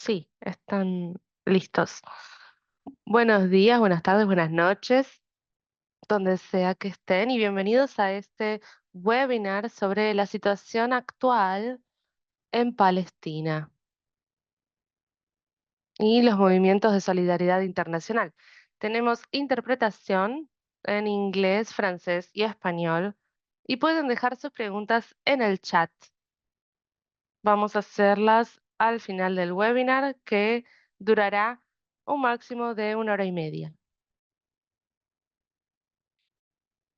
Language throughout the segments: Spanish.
Sí, están listos. Buenos días, buenas tardes, buenas noches, donde sea que estén, y bienvenidos a este webinar sobre la situación actual en Palestina y los movimientos de solidaridad internacional. Tenemos interpretación en inglés, francés y español, y pueden dejar sus preguntas en el chat. Vamos a hacerlas al final del webinar, que durará un máximo de 1 hora y media.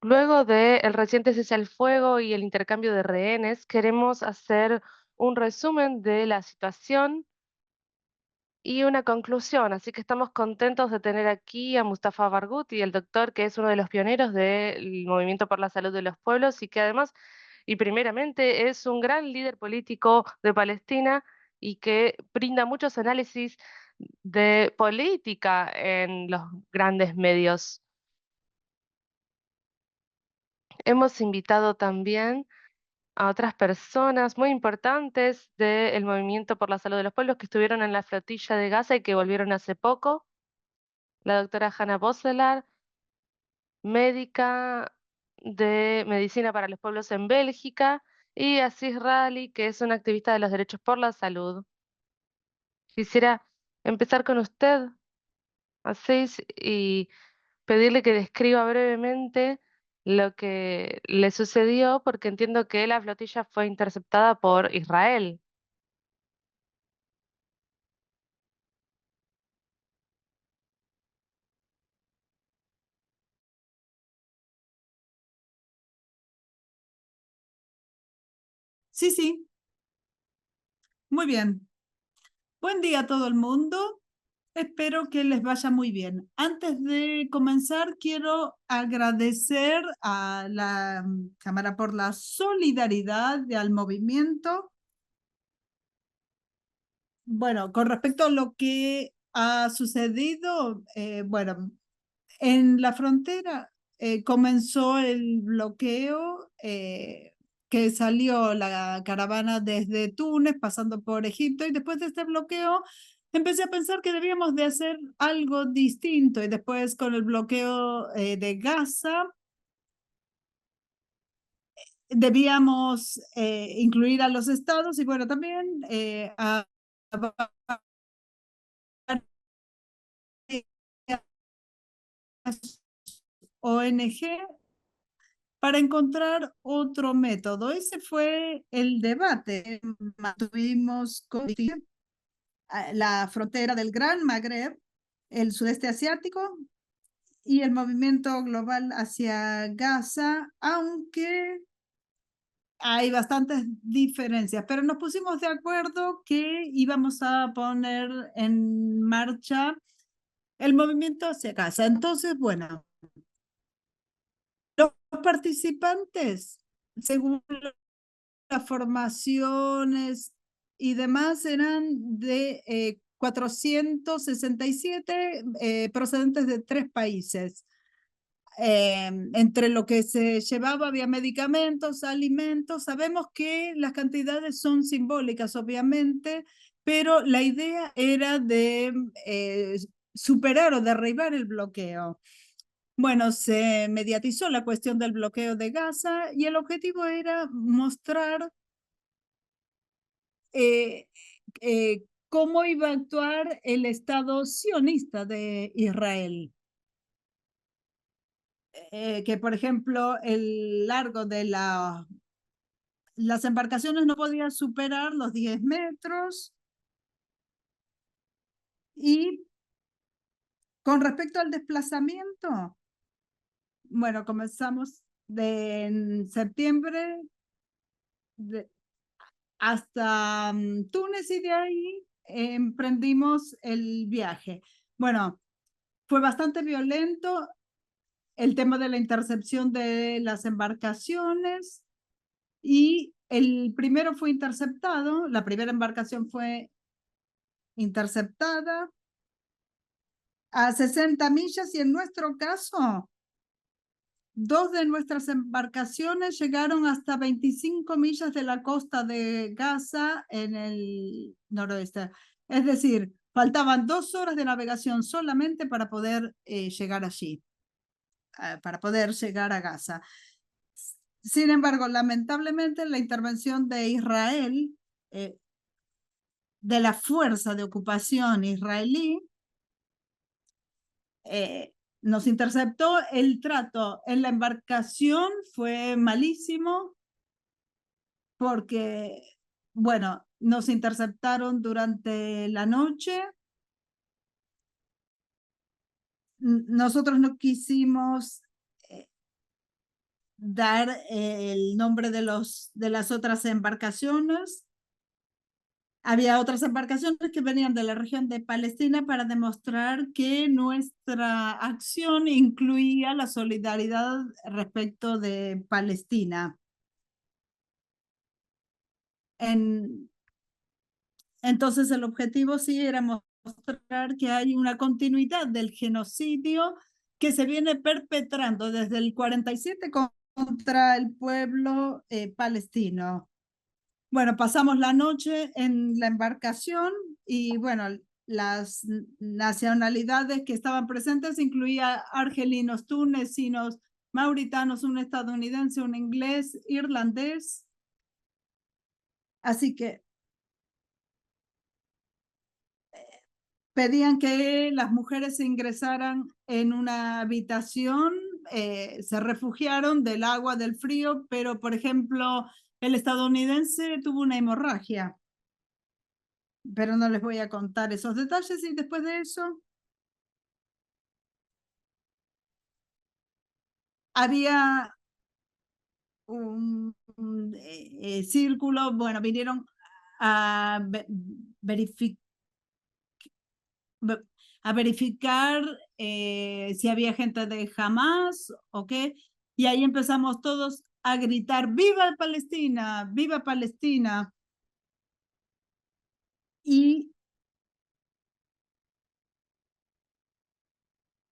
Luego del reciente cese al fuego y el intercambio de rehenes, queremos hacer un resumen de la situación y una conclusión. Así que estamos contentos de tener aquí a Mustafa Barghouti, el doctor, que es uno de los pioneros del movimiento por la salud de los pueblos y que además, y primeramente, es un gran líder político de Palestina y que brinda muchos análisis de política en los grandes medios. Hemos invitado también a otras personas muy importantes del movimiento por la salud de los pueblos que estuvieron en la flotilla de Gaza y que volvieron hace poco. La doctora Hannah Boselar, médica de medicina para los pueblos en Bélgica, y Aziz Rali, que es una activista de los derechos por la salud. Quisiera empezar con usted, Aziz, y pedirle que describa brevemente lo que le sucedió, porque entiendo que la flotilla fue interceptada por Israel. Sí, sí, muy bien. Buen día a todo el mundo. Espero que les vaya muy bien. Antes de comenzar, quiero agradecer a la Cámara por la solidaridad y al movimiento. Bueno, con respecto a lo que ha sucedido, bueno, en la frontera comenzó el bloqueo que salió la caravana desde Túnez, pasando por Egipto, y después de este bloqueo empecé a pensar que debíamos de hacer algo distinto, y después con el bloqueo de Gaza debíamos incluir a los estados y bueno, también a ONG para encontrar otro método. Ese fue el debate que mantuvimos con la frontera del Gran Magreb, el sudeste asiático y el movimiento global hacia Gaza, aunque hay bastantes diferencias, pero nos pusimos de acuerdo que íbamos a poner en marcha el movimiento hacia Gaza. Entonces, bueno, los participantes, según las formaciones y demás, eran de 467 procedentes de 3 países. Entre lo que se llevaba había medicamentos, alimentos. Sabemos que las cantidades son simbólicas, obviamente, pero la idea era de superar o derribar el bloqueo. Bueno, se mediatizó la cuestión del bloqueo de Gaza y el objetivo era mostrar eh, cómo iba a actuar el Estado sionista de Israel. Que, por ejemplo, el largo de las embarcaciones no podían superar los 10 metros. Y con respecto al desplazamiento, bueno, comenzamos en septiembre hasta Túnez y de ahí emprendimos el viaje. Bueno, fue bastante violento el tema de la intercepción de las embarcaciones y el primero fue interceptado, la primera embarcación fue interceptada a 60 millas y en nuestro caso, 2 de nuestras embarcaciones llegaron hasta 25 millas de la costa de Gaza en el noroeste. Es decir, faltaban 2 horas de navegación solamente para poder llegar allí, para poder llegar a Gaza. Sin embargo, lamentablemente, la intervención de Israel, de la fuerza de ocupación israelí, nos interceptó. El trato en la embarcación fue malísimo porque, bueno, nos interceptaron durante la noche. Nosotros no quisimos dar el nombre de las otras embarcaciones. Había otras embarcaciones que venían de la región de Palestina para demostrar que nuestra acción incluía la solidaridad respecto de Palestina. Entonces el objetivo sí era mostrar que hay una continuidad del genocidio que se viene perpetrando desde el 47 contra el pueblo palestino. Bueno, pasamos la noche en la embarcación y bueno, las nacionalidades que estaban presentes incluía argelinos, tunecinos, mauritanos, un estadounidense, un inglés, irlandés. Así que pedían que las mujeres se ingresaran en una habitación, se refugiaron del agua, del frío, pero por ejemplo, el estadounidense tuvo una hemorragia, pero no les voy a contar esos detalles. Y después de eso, había un círculo, bueno, vinieron a verificar a verificar si había gente de Hamas o qué, y ahí empezamos todos a gritar, ¡Viva Palestina! ¡Viva Palestina! Y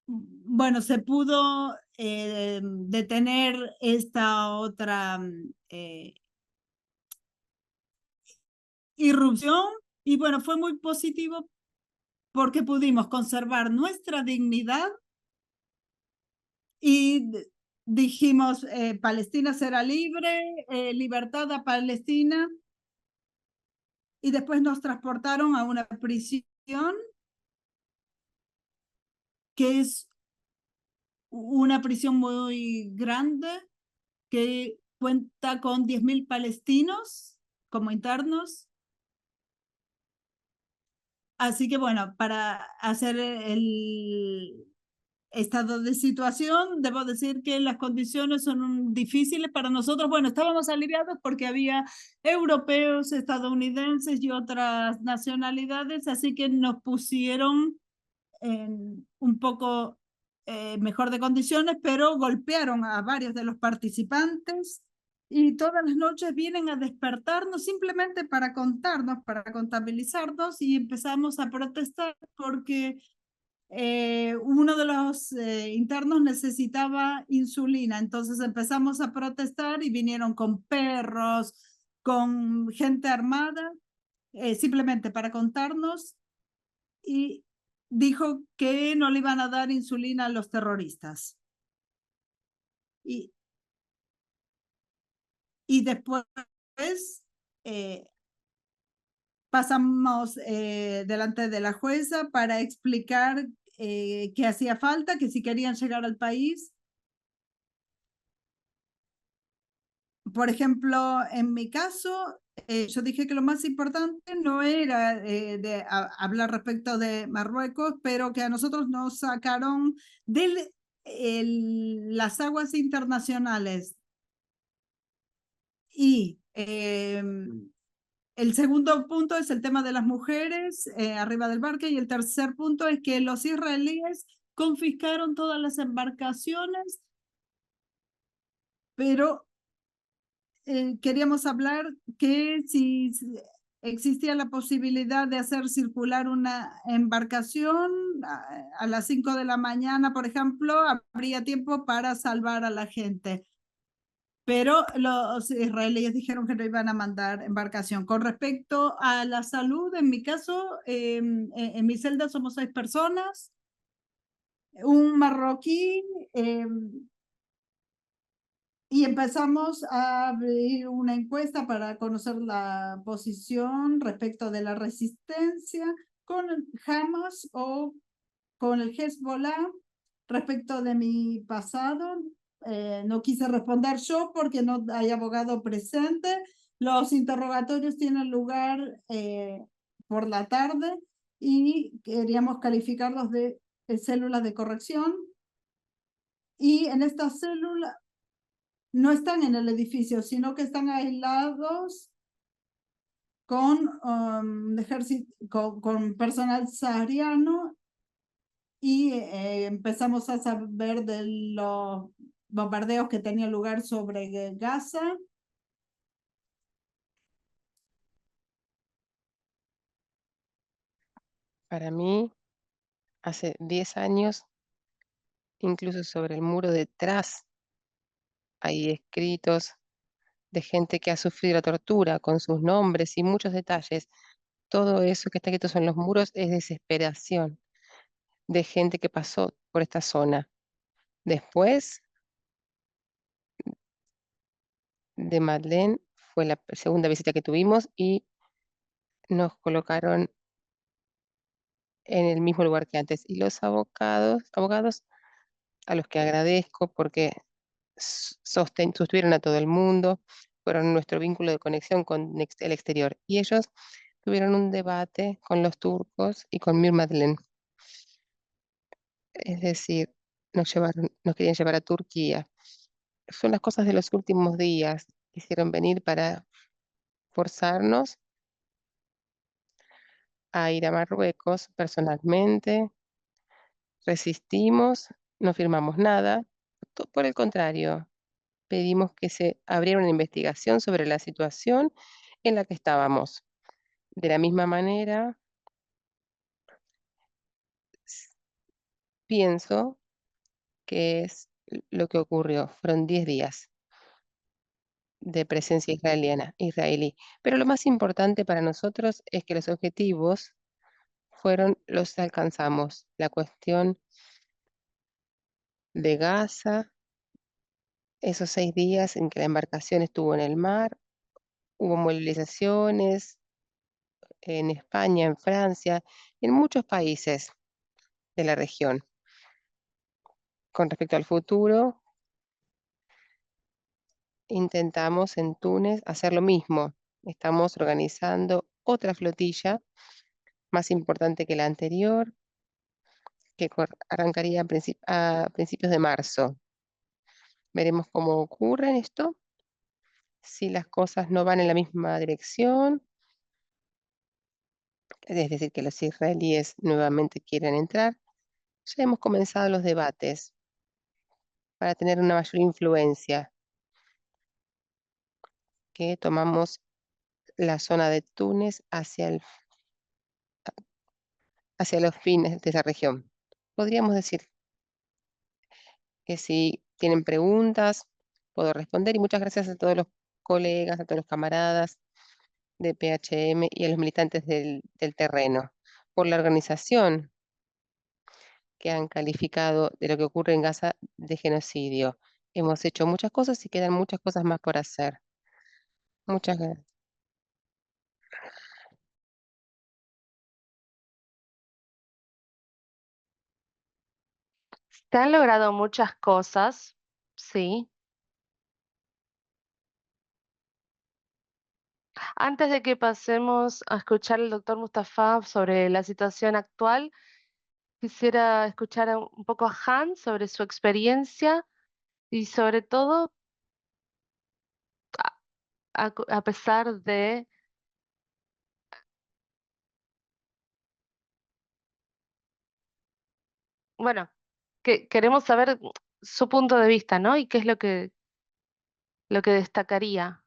bueno, se pudo detener esta otra irrupción, y bueno, fue muy positivo porque pudimos conservar nuestra dignidad y dijimos, Palestina será libre, libertad a Palestina. Y después nos transportaron a una prisión que es una prisión muy grande que cuenta con 10.000 palestinos como internos. Así que bueno, para hacer el estado de situación, debo decir que las condiciones son difíciles para nosotros. Bueno, estábamos aliviados porque había europeos, estadounidenses y otras nacionalidades, así que nos pusieron en un poco mejor de condiciones, pero golpearon a varios de los participantes y todas las noches vienen a despertarnos simplemente para contarnos, para contabilizarnos, y empezamos a protestar porque uno de los internos necesitaba insulina. Entonces empezamos a protestar y vinieron con perros, con gente armada, simplemente para contarnos, y dijo que no le iban a dar insulina a los terroristas. Y, y después eh, pasamos delante de la jueza para explicar que hacía falta, que si querían llegar al país. Por ejemplo, en mi caso, yo dije que lo más importante no era hablar respecto de Marruecos, pero que a nosotros nos sacaron de las aguas internacionales. Y el segundo punto es el tema de las mujeres arriba del barco, y el tercer punto es que los israelíes confiscaron todas las embarcaciones, pero queríamos hablar que si existía la posibilidad de hacer circular una embarcación a las 5 de la mañana, por ejemplo, habría tiempo para salvar a la gente. pero los israelíes dijeron que no iban a mandar embarcación. Con respecto a la salud, en mi caso, en mi celda somos 6 personas, un marroquí, eh, y empezamos a abrir una encuesta para conocer la posición respecto de la resistencia con Hamas o con el Hezbollah. Respecto de mi pasado, no quise responder yo porque no hay abogado presente. Los interrogatorios tienen lugar por la tarde y queríamos calificarlos de células de corrección. Y en estas células no están en el edificio, sino que están aislados con, con personal sahariano, y empezamos a saber de los bombardeos que tenían lugar sobre Gaza. Para mí, hace 10 años, incluso sobre el muro detrás, hay escritos de gente que ha sufrido la tortura con sus nombres y muchos detalles. Todo eso que está escrito en los muros es desesperación de gente que pasó por esta zona. Después de Madeleine fue la segunda visita que tuvimos y nos colocaron en el mismo lugar que antes. Y los abogados a los que agradezco porque sostuvieron a todo el mundo, fueron nuestro vínculo de conexión con el exterior. Y ellos tuvieron un debate con los turcos y con Mir Madeleine. Es decir, nos querían llevar a Turquía. Son las cosas de los últimos días. Quisieron venir para forzarnos a ir a Marruecos personalmente. Resistimos, no firmamos nada. Por el contrario, pedimos que se abriera una investigación sobre la situación en la que estábamos. De la misma manera, s- pienso que es lo que ocurrió. Fueron 10 días de presencia israelí. Pero lo más importante para nosotros es que los objetivos los alcanzamos. La cuestión de Gaza, esos 6 días en que la embarcación estuvo en el mar, hubo movilizaciones en España, en Francia, en muchos países de la región. Con respecto al futuro, intentamos en Túnez hacer lo mismo. Estamos organizando otra flotilla más importante que la anterior, que arrancaría a principios de marzo. Veremos cómo ocurre esto, si las cosas no van en la misma dirección, es decir, que los israelíes nuevamente quieren entrar. Ya hemos comenzado los debates para tener una mayor influencia, que tomamos la zona de Túnez hacia los fines de esa región. Podríamos decir que si tienen preguntas, puedo responder y muchas gracias a todos los colegas, a todos los camaradas de PHM y a los militantes del terreno por la organización que han calificado de lo que ocurre en Gaza de genocidio. Hemos hecho muchas cosas y quedan muchas cosas más por hacer. Muchas gracias. Se han logrado muchas cosas, sí. Antes de que pasemos a escuchar al doctor Mustafa sobre la situación actual, quisiera escuchar un poco a Han sobre su experiencia y sobre todo, a pesar de, bueno, que queremos saber su punto de vista, ¿no? Y qué es lo que destacaría.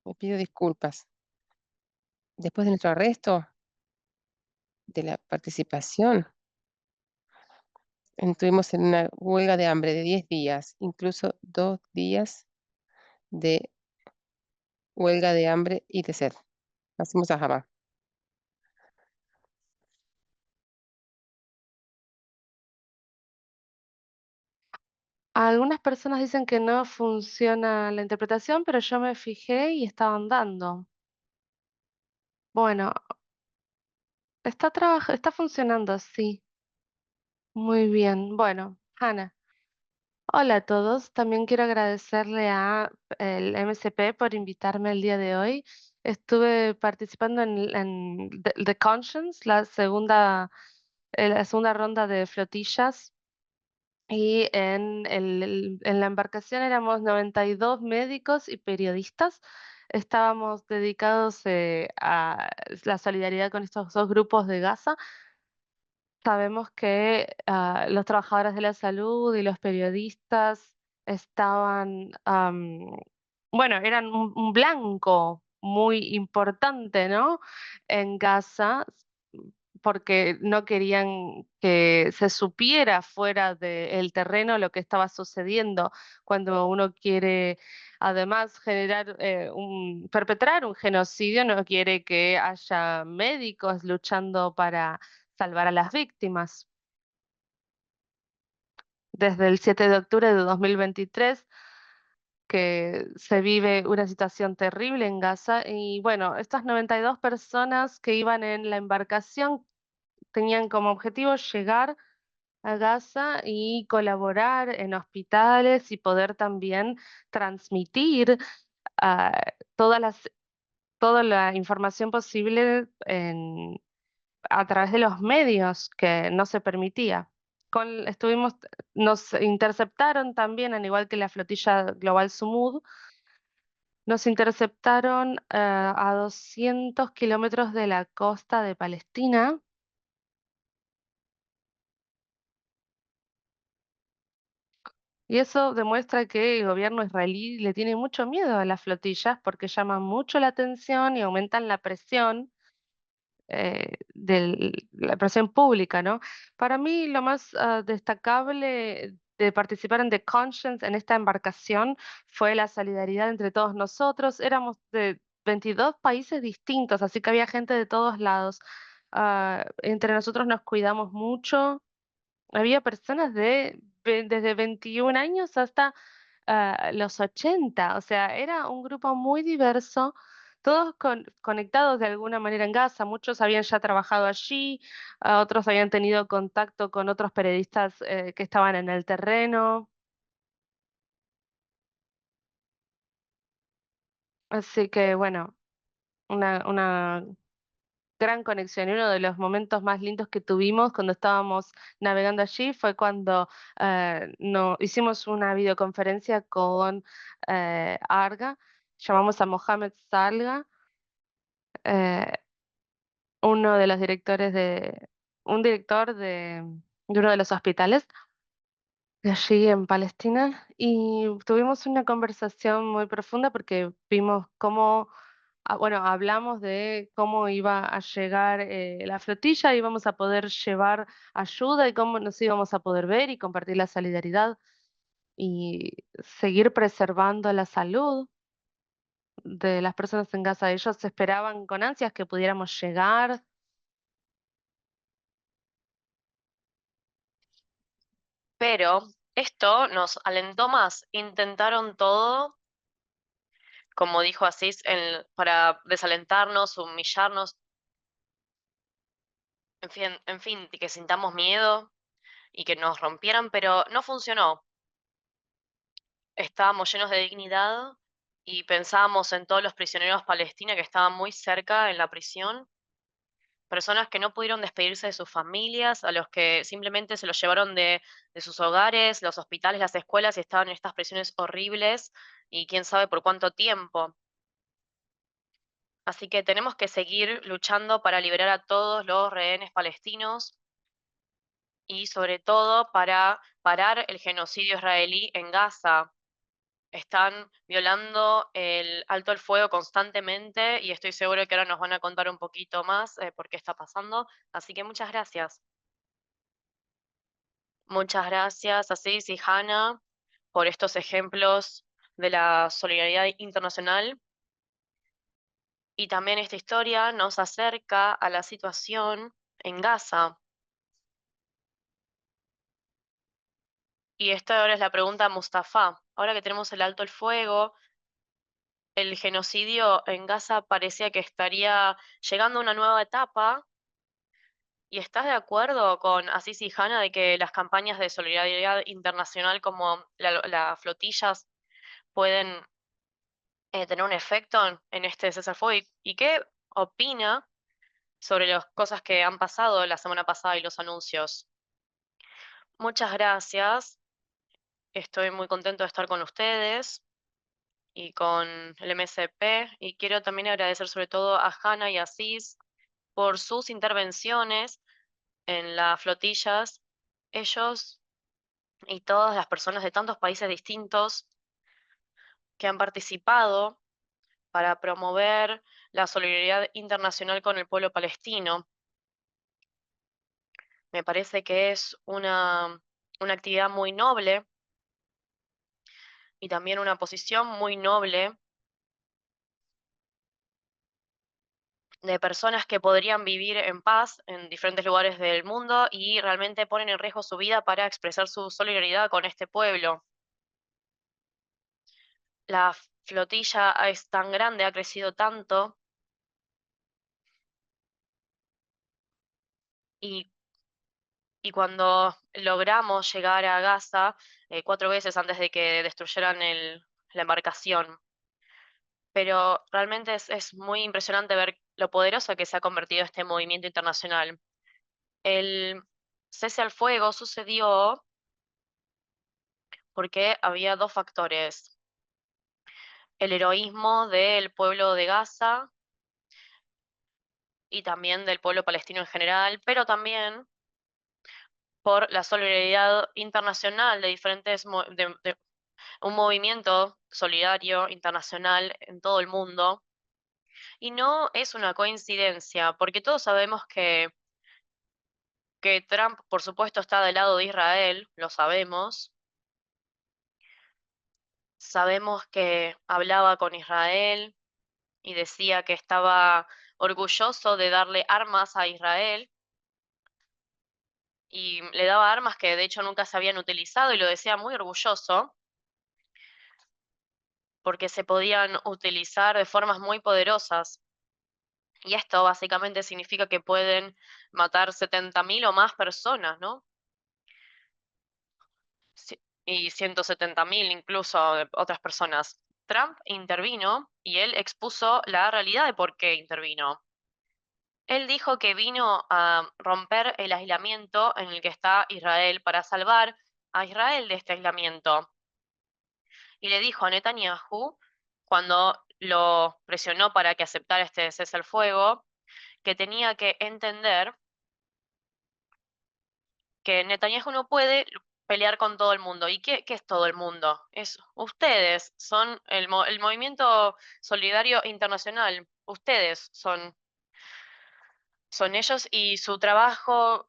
Me pido disculpas. Después de nuestro arresto, de la participación estuvimos en una huelga de hambre de 10 días, incluso 2 días de huelga de hambre y de sed. Hacemos a Hamá. Algunas personas dicen que no funciona la interpretación, pero yo me fijé y estaba andando. Bueno, está funcionando, sí. Muy bien. Bueno, Hannah. Hola a todos. También quiero agradecerle a el MSP por invitarme el día de hoy. Estuve participando en The Conscience, la segunda ronda de flotillas. Y en la embarcación éramos 92 médicos y periodistas. Estábamos dedicados a la solidaridad con estos dos grupos de Gaza. Sabemos que los trabajadores de la salud y los periodistas estaban, bueno, eran un blanco muy importante, ¿no? En Gaza, porque no querían que se supiera fuera del terreno lo que estaba sucediendo cuando uno quiere, además, perpetrar un genocidio, no quiere que haya médicos luchando para salvar a las víctimas. Desde el 7 de octubre de 2023 que se vive una situación terrible en Gaza y bueno, estas 92 personas que iban en la embarcación tenían como objetivo llegar a Gaza y colaborar en hospitales y poder también transmitir ah, todas las, toda la información posible a través de los medios que no se permitía. Nos interceptaron también, al igual que la flotilla global Sumud, nos interceptaron a 200 kilómetros de la costa de Palestina. Y eso demuestra que el gobierno israelí le tiene mucho miedo a las flotillas porque llaman mucho la atención y aumentan la presión de la presión pública, ¿no? Para mí lo más destacable de participar en The Conscience, en esta embarcación, fue la solidaridad entre todos nosotros. Éramos de 22 países distintos, así que había gente de todos lados. Entre nosotros nos cuidamos mucho. Había personas desde 21 años hasta los 80, o sea, era un grupo muy diverso, todos conectados de alguna manera en Gaza, muchos habían ya trabajado allí, otros habían tenido contacto con otros periodistas que estaban en el terreno, así que bueno, una gran conexión. Y uno de los momentos más lindos que tuvimos cuando estábamos navegando allí fue cuando hicimos una videoconferencia con Arga, llamamos a Mohamed Salga, eh, uno de los directores un director de uno de los hospitales de allí en Palestina, y tuvimos una conversación muy profunda porque vimos cómo bueno, hablamos de cómo iba a llegar la flotilla, íbamos a poder llevar ayuda y cómo nos íbamos a poder ver y compartir la solidaridad y seguir preservando la salud de las personas en Gaza. Ellos esperaban con ansias que pudiéramos llegar. Pero esto nos alentó más. Intentaron todo, como dijo Asís, para desalentarnos, humillarnos, en fin, y que sintamos miedo y que nos rompieran, pero no funcionó. Estábamos llenos de dignidad y pensábamos en todos los prisioneros palestinos que estaban muy cerca en la prisión, personas que no pudieron despedirse de sus familias, a los que simplemente se los llevaron de sus hogares, los hospitales, las escuelas y estaban en estas prisiones horribles y quién sabe por cuánto tiempo. Así que tenemos que seguir luchando para liberar a todos los rehenes palestinos y sobre todo para parar el genocidio israelí en Gaza. Están violando el alto el fuego constantemente y estoy seguro que ahora nos van a contar un poquito más por qué está pasando. Así que muchas gracias. Muchas gracias, Asís y Hannah, por estos ejemplos de la solidaridad internacional. Y también esta historia nos acerca a la situación en Gaza. Y esta ahora es la pregunta a Mustafa. Ahora que tenemos el alto el fuego, el genocidio en Gaza parecía que estaría llegando a una nueva etapa. ¿Y estás de acuerdo con Asís y Hannah de que las campañas de solidaridad internacional como las flotillas pueden tener un efecto en este cese al fuego? ¿Y qué opina sobre las cosas que han pasado la semana pasada y los anuncios? Muchas gracias. Estoy muy contento de estar con ustedes y con el MSP. Y quiero también agradecer sobre todo a Hannah y a Cis por sus intervenciones en las flotillas. Ellos y todas las personas de tantos países distintos que han participado para promover la solidaridad internacional con el pueblo palestino. Me parece que es una actividad muy noble y también una posición muy noble de personas que podrían vivir en paz en diferentes lugares del mundo y realmente ponen en riesgo su vida para expresar su solidaridad con este pueblo. La flotilla es tan grande, ha crecido tanto y, y cuando logramos llegar a Gaza 4 veces antes de que destruyeran la embarcación. Pero realmente es muy impresionante ver lo poderoso que se ha convertido este movimiento internacional. El cese al fuego sucedió porque había dos factores: el heroísmo del pueblo de Gaza y también del pueblo palestino en general, pero también por la solidaridad internacional de diferentes, de un movimiento solidario internacional en todo el mundo. Y no es una coincidencia, porque todos sabemos que Trump, por supuesto, está del lado de Israel, lo sabemos. Sabemos que hablaba con Israel y decía que estaba orgulloso de darle armas a Israel y le daba armas que de hecho nunca se habían utilizado y lo decía muy orgulloso porque se podían utilizar de formas muy poderosas. Y esto básicamente significa que pueden matar 70.000 o más personas, ¿no? Y 170.000 incluso de otras personas. Trump intervino y él expuso la realidad de por qué intervino. Él dijo que vino a romper el aislamiento en el que está Israel para salvar a Israel de este aislamiento. Y le dijo a Netanyahu, cuando lo presionó para que aceptara este cese al fuego, que tenía que entender que Netanyahu no puede pelear con todo el mundo. ¿Y qué es todo el mundo? Es ustedes, son el movimiento solidario internacional. Ustedes son ellos y su trabajo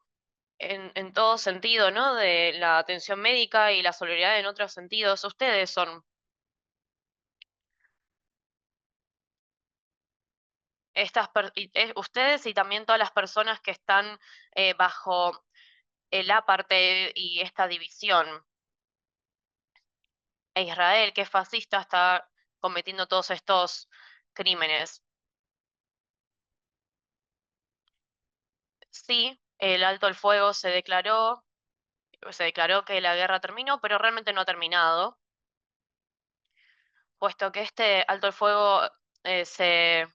en todo sentido, ¿no? De la atención médica y la solidaridad en otros sentidos. Ustedes son ustedes y también todas las personas que están bajo el apartheid y esta división. Israel, que es fascista, está cometiendo todos estos crímenes. Sí, el alto el fuego se declaró que la guerra terminó, pero realmente no ha terminado, puesto que este alto el fuego se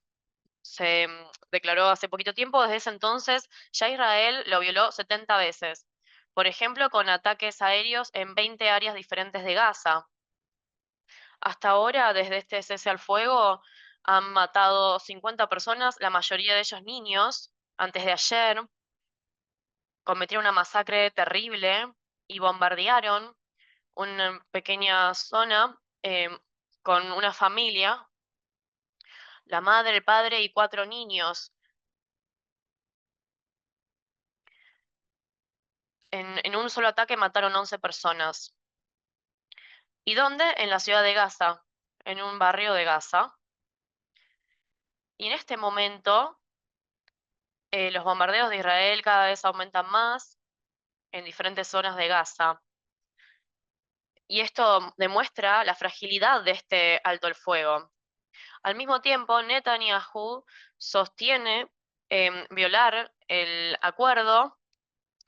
declaró hace poquito tiempo. Desde ese entonces ya Israel lo violó 70 veces. Por ejemplo, con ataques aéreos en 20 áreas diferentes de Gaza. Hasta ahora, desde este cese al fuego, han matado 50 personas, la mayoría de ellos niños. Antes de ayer, cometieron una masacre terrible y bombardearon una pequeña zona con una familia, la madre, el padre y 4 niños. En un solo ataque mataron 11 personas. ¿Y dónde? En la ciudad de Gaza, en un barrio de Gaza. Y en este momento, los bombardeos de Israel cada vez aumentan más en diferentes zonas de Gaza. Y esto demuestra la fragilidad de este alto el fuego. Al mismo tiempo, Netanyahu sostiene violar el acuerdo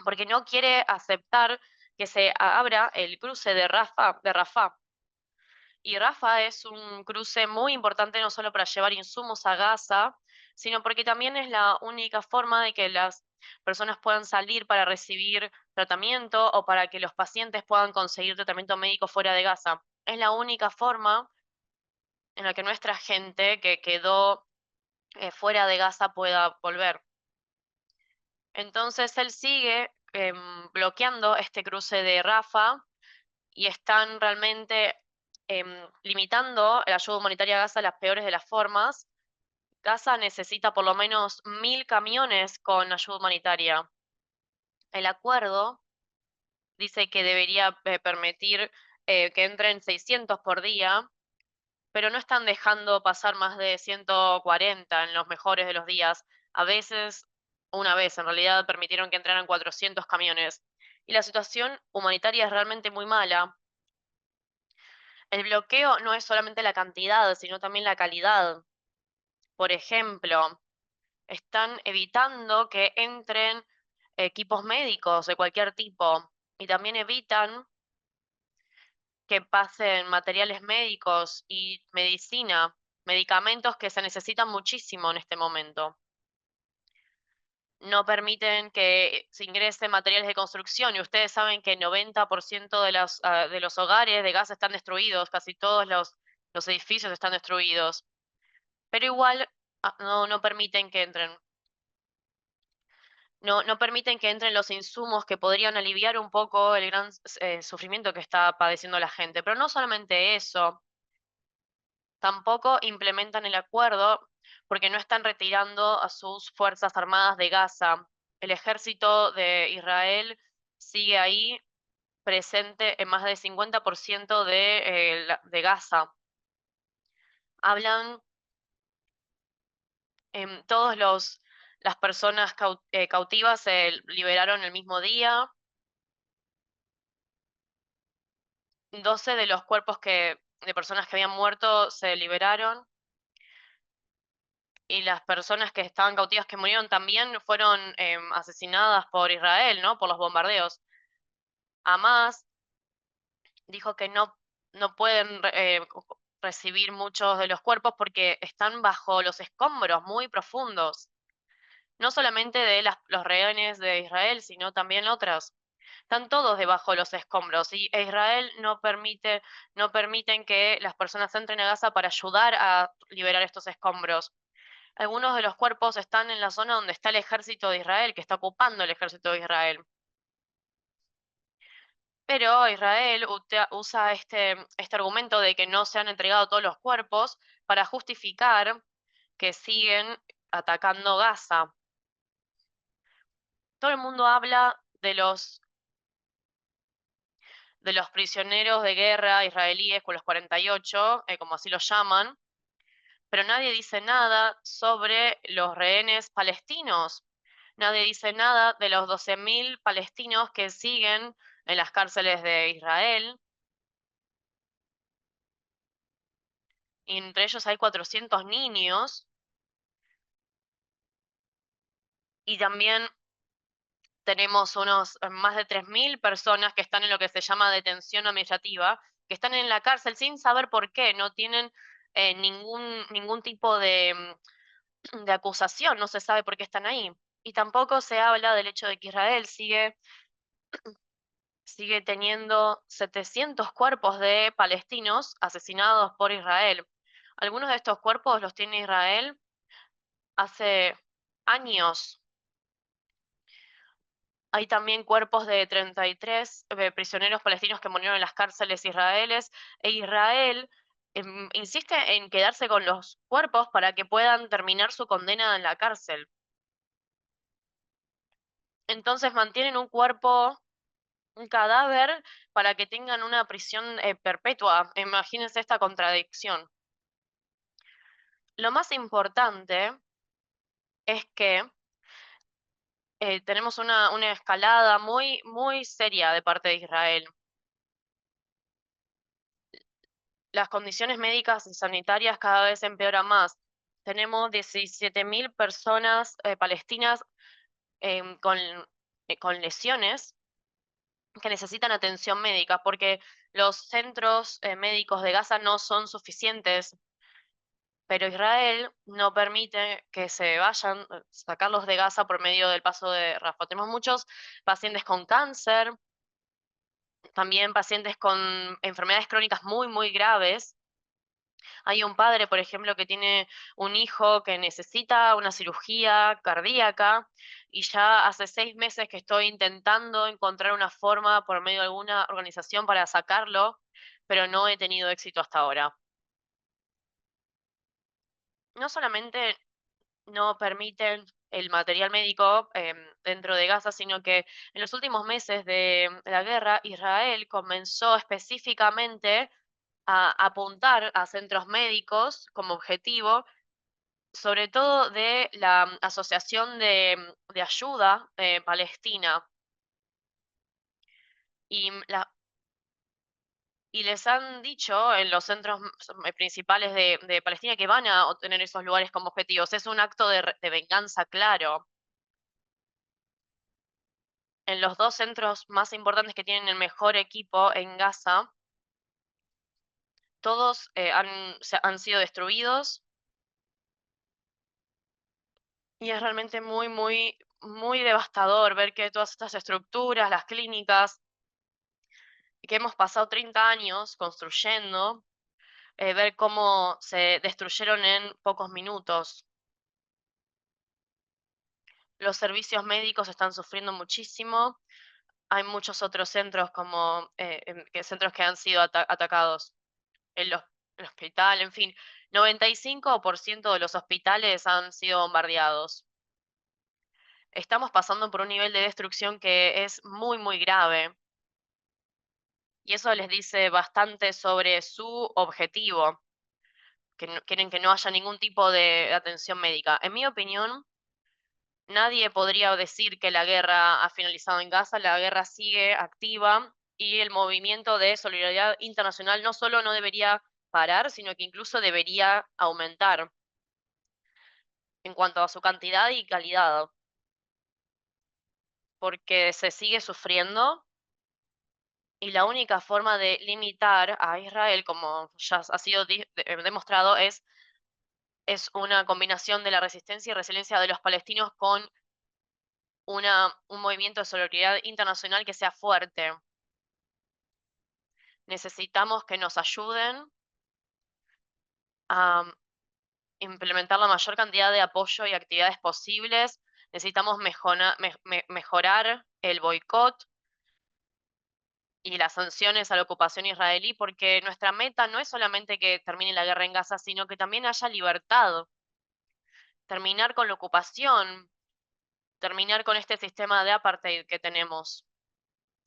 porque no quiere aceptar que se abra el cruce de Rafah. Y Rafah es un cruce muy importante no solo para llevar insumos a Gaza, sino porque también es la única forma de que las personas puedan salir para recibir tratamiento o para que los pacientes puedan conseguir tratamiento médico fuera de Gaza. Es la única forma en la que nuestra gente que quedó fuera de Gaza pueda volver. Entonces él sigue bloqueando este cruce de Rafah y están realmente limitando la ayuda humanitaria a Gaza de las peores de las formas. Gaza necesita por lo menos 1000 camiones con ayuda humanitaria. El acuerdo dice que debería permitir que entren 600 por día, pero no están dejando pasar más de 140 en los mejores de los días. A veces, una vez en realidad, permitieron que entraran 400 camiones. Y la situación humanitaria es realmente muy mala. El bloqueo no es solamente la cantidad, sino también la calidad. Por ejemplo, están evitando que entren equipos médicos de cualquier tipo y también evitan que pasen materiales médicos y medicina, medicamentos que se necesitan muchísimo en este momento. No permiten que se ingresen materiales de construcción y ustedes saben que el 90% de los hogares de Gaza están destruidos, casi todos los edificios están destruidos, pero igual no permiten que entren. No permiten que entren los insumos que podrían aliviar un poco el gran sufrimiento que está padeciendo la gente. Pero no solamente eso, tampoco implementan el acuerdo porque no están retirando a sus fuerzas armadas de Gaza. El ejército de Israel sigue ahí presente en más del 50% de Gaza. Hablan todos las personas cautivas se liberaron el mismo día. 12 de los cuerpos de personas que habían muerto se liberaron y las personas que estaban cautivas que murieron también fueron asesinadas por Israel, ¿no? Por los bombardeos. Hamas dijo que no pueden recibir muchos de los cuerpos porque están bajo los escombros muy profundos, no solamente de los rehenes de Israel, sino también otras. Están todos debajo de los escombros y Israel no permiten que las personas entren a Gaza para ayudar a liberar estos escombros. Algunos de los cuerpos están en la zona donde está el ejército de Israel, que está ocupando el ejército de Israel. Pero Israel usa este argumento de que no se han entregado todos los cuerpos para justificar que siguen atacando Gaza. Todo el mundo habla de los prisioneros de guerra israelíes con los 48, como así los llaman, pero nadie dice nada sobre los rehenes palestinos. Nadie dice nada de los 12.000 palestinos que siguen en las cárceles de Israel. Y entre ellos hay 400 niños. Y también tenemos más de 3.000 personas que están en lo que se llama detención administrativa, que están en la cárcel sin saber por qué, no tienen ningún tipo de acusación, no se sabe por qué están ahí. Y tampoco se habla del hecho de que Israel sigue teniendo 700 cuerpos de palestinos asesinados por Israel. Algunos de estos cuerpos los tiene Israel hace años. Hay también cuerpos de 33 prisioneros palestinos que murieron en las cárceles israelíes, e Israel insiste en quedarse con los cuerpos para que puedan terminar su condena en la cárcel. Entonces mantienen un cuerpo un cadáver para que tengan una prisión perpetua. Imagínense esta contradicción. Lo más importante es que tenemos una escalada muy, muy seria de parte de Israel. Las condiciones médicas y sanitarias cada vez empeoran más. Tenemos 17.000 personas palestinas con lesiones que necesitan atención médica porque los centros médicos de Gaza no son suficientes, pero Israel no permite que se vayan, sacarlos de Gaza por medio del paso de Rafah. Tenemos muchos pacientes con cáncer, también pacientes con enfermedades crónicas muy, muy graves. Hay un padre, por ejemplo, que tiene un hijo que necesita una cirugía cardíaca y ya hace 6 meses que estoy intentando encontrar una forma por medio de alguna organización para sacarlo, pero no he tenido éxito hasta ahora. No solamente no permiten el material médico dentro de Gaza, sino que en los últimos meses de la guerra, Israel comenzó específicamente a apuntar a centros médicos como objetivo, sobre todo de la Asociación de Ayuda Palestina. Y, y les han dicho en los centros principales de Palestina que van a obtener esos lugares como objetivos. Es un acto de venganza claro. En los dos centros más importantes que tienen el mejor equipo en Gaza, todos han sido destruidos y es realmente muy, muy, muy devastador ver que todas estas estructuras, las clínicas, que hemos pasado 30 años construyendo, ver cómo se destruyeron en pocos minutos. Los servicios médicos están sufriendo muchísimo. Hay muchos otros centros como centros que han sido atacados. El, hos- el hospital, en fin, 95% de los hospitales han sido bombardeados. Estamos pasando por un nivel de destrucción que es muy, muy grave. Y eso les dice bastante sobre su objetivo, que quieren que no haya ningún tipo de atención médica. En mi opinión, nadie podría decir que la guerra ha finalizado en Gaza. La guerra sigue activa y el movimiento de solidaridad internacional no solo no debería parar, sino que incluso debería aumentar en cuanto a su cantidad y calidad, porque se sigue sufriendo y la única forma de limitar a Israel, como ya ha sido demostrado, es una combinación de la resistencia y resiliencia de los palestinos con un movimiento de solidaridad internacional que sea fuerte. Necesitamos que nos ayuden a implementar la mayor cantidad de apoyo y actividades posibles. Necesitamos mejorar el boicot y las sanciones a la ocupación israelí, porque nuestra meta no es solamente que termine la guerra en Gaza, sino que también haya libertad, terminar con la ocupación, terminar con este sistema de apartheid que tenemos.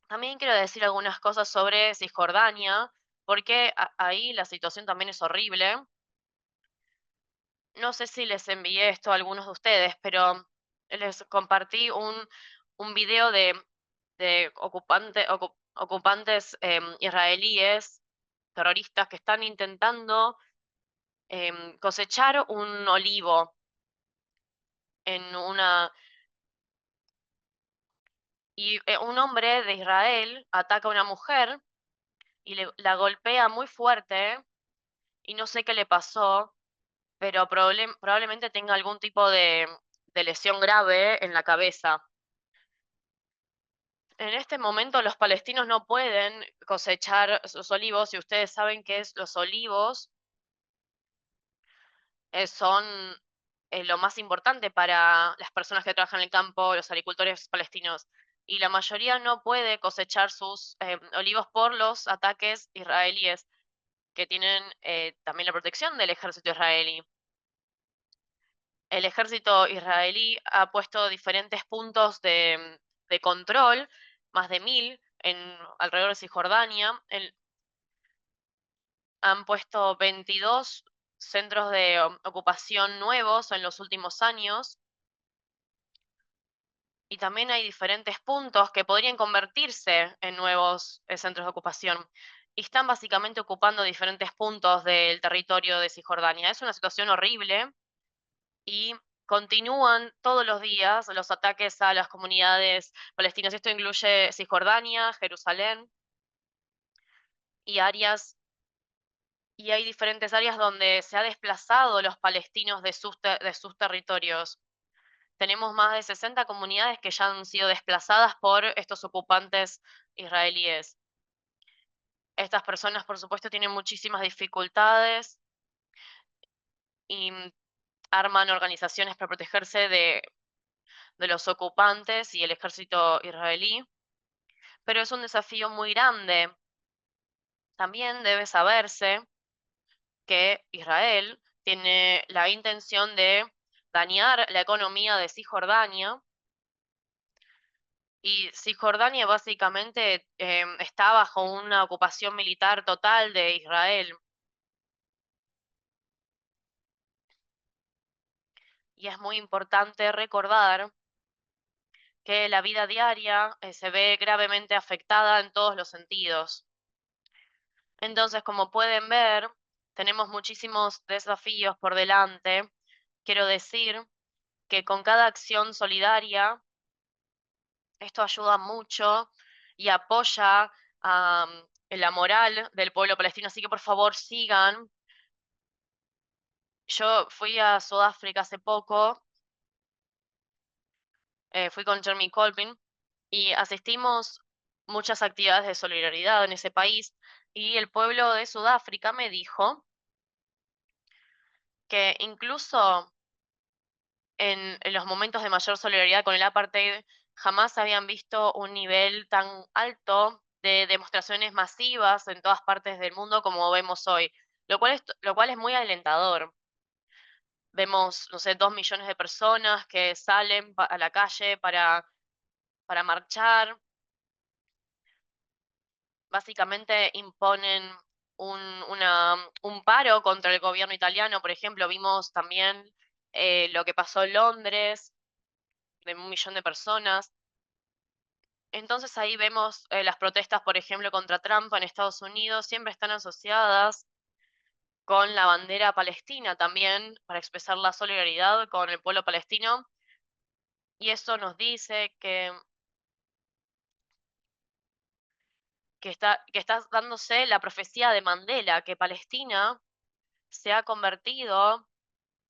También quiero decir algunas cosas sobre Cisjordania, porque ahí la situación también es horrible. No sé si les envié esto a algunos de ustedes, pero les compartí un video de ocupantes israelíes, terroristas, que están intentando cosechar un olivo en una... Y un hombre de Israel ataca a una mujer y la golpea muy fuerte y no sé qué le pasó, pero probablemente tenga algún tipo de lesión grave en la cabeza. En este momento los palestinos no pueden cosechar sus olivos y ustedes saben que los olivos son lo más importante para las personas que trabajan en el campo, los agricultores palestinos. Y la mayoría no puede cosechar sus olivos por los ataques israelíes, que tienen también la protección del ejército israelí. El ejército israelí ha puesto diferentes puntos de control, más de 1000, alrededor de Cisjordania. Han puesto 22 centros de ocupación nuevos en los últimos años. Y también hay diferentes puntos que podrían convertirse en nuevos centros de ocupación. Y están básicamente ocupando diferentes puntos del territorio de Cisjordania. Es una situación horrible y continúan todos los días los ataques a las comunidades palestinas. Esto incluye Cisjordania, Jerusalén y áreas, y hay diferentes áreas donde se ha desplazado los palestinos de sus territorios. Tenemos más de 60 comunidades que ya han sido desplazadas por estos ocupantes israelíes. Estas personas, por supuesto, tienen muchísimas dificultades y arman organizaciones para protegerse de los ocupantes y el ejército israelí, pero es un desafío muy grande. También debe saberse que Israel tiene la intención de dañar la economía de Cisjordania. Y Cisjordania básicamente está bajo una ocupación militar total de Israel. Y es muy importante recordar que la vida diaria se ve gravemente afectada en todos los sentidos. Entonces, como pueden ver, tenemos muchísimos desafíos por delante. Quiero decir que con cada acción solidaria, esto ayuda mucho y apoya la moral del pueblo palestino. Así que por favor sigan. Yo fui a Sudáfrica hace poco, fui con Jeremy Colvin y asistimos muchas actividades de solidaridad en ese país, y el pueblo de Sudáfrica me dijo que incluso en los momentos de mayor solidaridad con el apartheid jamás habían visto un nivel tan alto de demostraciones masivas en todas partes del mundo como vemos hoy, lo cual es muy alentador. Vemos, no sé, 2 millones de personas que salen a la calle para marchar. Básicamente imponen un paro contra el gobierno italiano. Por ejemplo, vimos también lo que pasó en Londres, de 1 millón de personas. Entonces ahí vemos las protestas, por ejemplo, contra Trump en Estados Unidos, siempre están asociadas con la bandera palestina también, para expresar la solidaridad con el pueblo palestino. Y eso nos dice que está dándose la profecía de Mandela, que Palestina se ha convertido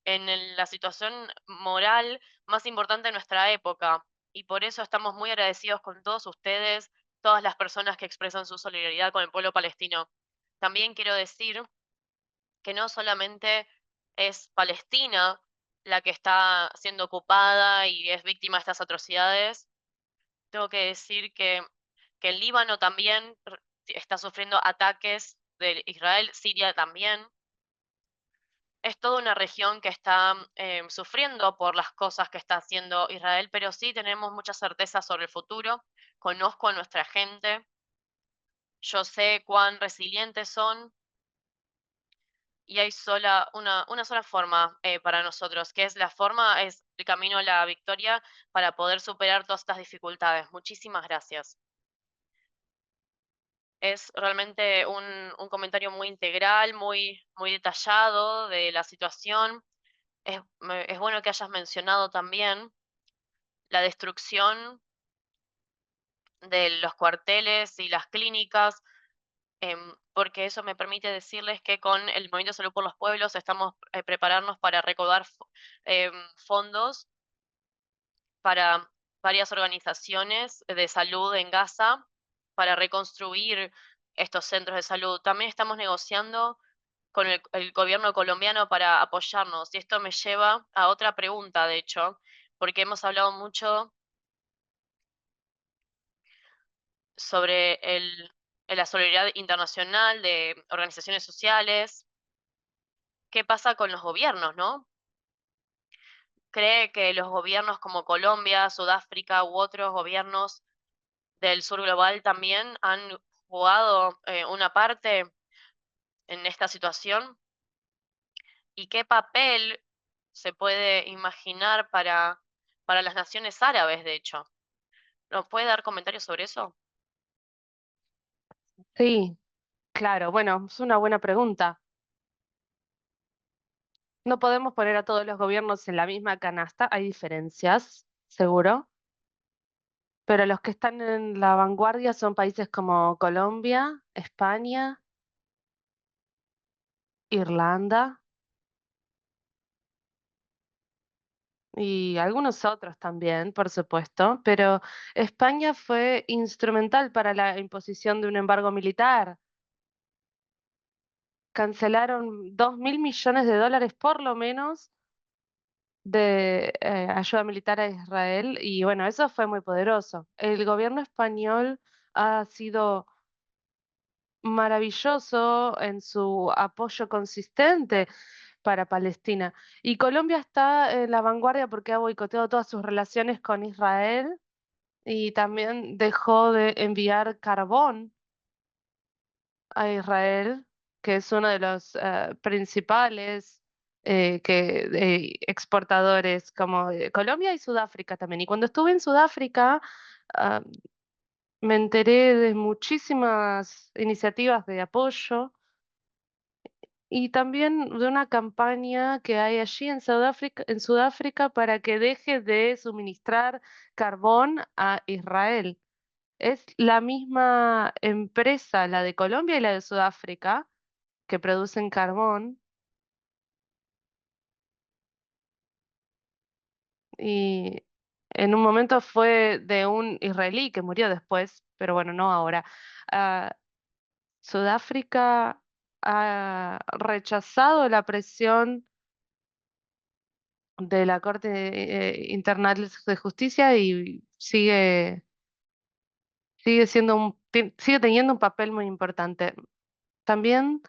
en la situación moral más importante de nuestra época. Y por eso estamos muy agradecidos con todos ustedes, todas las personas que expresan su solidaridad con el pueblo palestino. También quiero decir que no solamente es Palestina la que está siendo ocupada y es víctima de estas atrocidades. Tengo que decir que el Líbano también está sufriendo ataques de Israel, Siria también. Es toda una región que está sufriendo por las cosas que está haciendo Israel, pero sí tenemos mucha certeza sobre el futuro. Conozco a nuestra gente, yo sé cuán resilientes son, y hay una sola forma para nosotros, que es es el camino a la victoria para poder superar todas estas dificultades. Muchísimas gracias. Es realmente un comentario muy integral, muy detallado de la situación. Es bueno que hayas mencionado también la destrucción de los cuarteles y las clínicas, porque eso me permite decirles que con el Movimiento de Salud por los Pueblos estamos prepararnos para recaudar fondos para varias organizaciones de salud en Gaza para reconstruir estos centros de salud. También estamos negociando con el gobierno colombiano para apoyarnos. Y esto me lleva a otra pregunta, de hecho, porque hemos hablado mucho sobre la solidaridad internacional de organizaciones sociales. ¿Qué pasa con los gobiernos, no? ¿Cree que los gobiernos como Colombia, Sudáfrica u otros gobiernos del sur global también han jugado una parte en esta situación? ¿Y qué papel se puede imaginar para las naciones árabes, de hecho? ¿Nos puede dar comentarios sobre eso? Sí, claro, bueno, es una buena pregunta. No podemos poner a todos los gobiernos en la misma canasta, hay diferencias, seguro, pero los que están en la vanguardia son países como Colombia, España, Irlanda y algunos otros también, por supuesto, pero España fue instrumental para la imposición de un embargo militar. Cancelaron 2.000 millones de dólares por lo menos de ayuda militar a Israel y bueno, eso fue muy poderoso. El gobierno español ha sido maravilloso en su apoyo consistente para Palestina. Y Colombia está en la vanguardia porque ha boicoteado todas sus relaciones con Israel y también dejó de enviar carbón a Israel, que es uno de los principales exportadores, como Colombia y Sudáfrica también. Y cuando estuve en Sudáfrica, ah, me enteré de muchísimas iniciativas de apoyo y también de una campaña que hay allí en Sudáfrica para que deje de suministrar carbón a Israel. Es la misma empresa, la de Colombia y la de Sudáfrica, que producen carbón y en un momento fue de un israelí que murió después, pero bueno, no ahora. Ah, Sudáfrica ha rechazado la presión de la Corte Internacional de Justicia y sigue teniendo un papel muy importante. También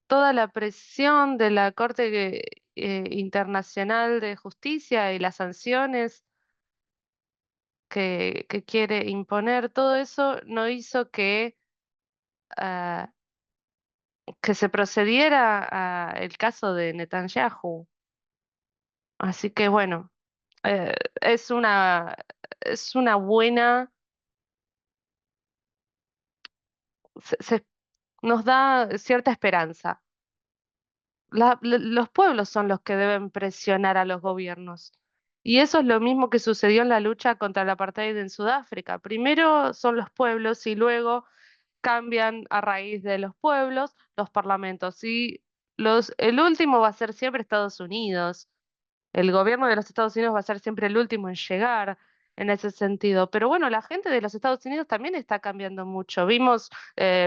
toda la presión de la Corte Internacional de Justicia y las sanciones que quiere imponer, todo eso no hizo ah, que se procediera a el caso de Netanyahu. Así que bueno, eh, es es una buena, nos da cierta esperanza. Los pueblos son los que deben presionar a los gobiernos. Y eso es lo mismo que sucedió en la lucha contra el apartheid en Sudáfrica. Primero son los pueblos y luego cambian a raíz de los pueblos los parlamentos. Y el último va a ser siempre Estados Unidos. El gobierno de los Estados Unidos va a ser siempre el último en llegar en ese sentido. Pero bueno, la gente de los Estados Unidos también está cambiando mucho. Vimos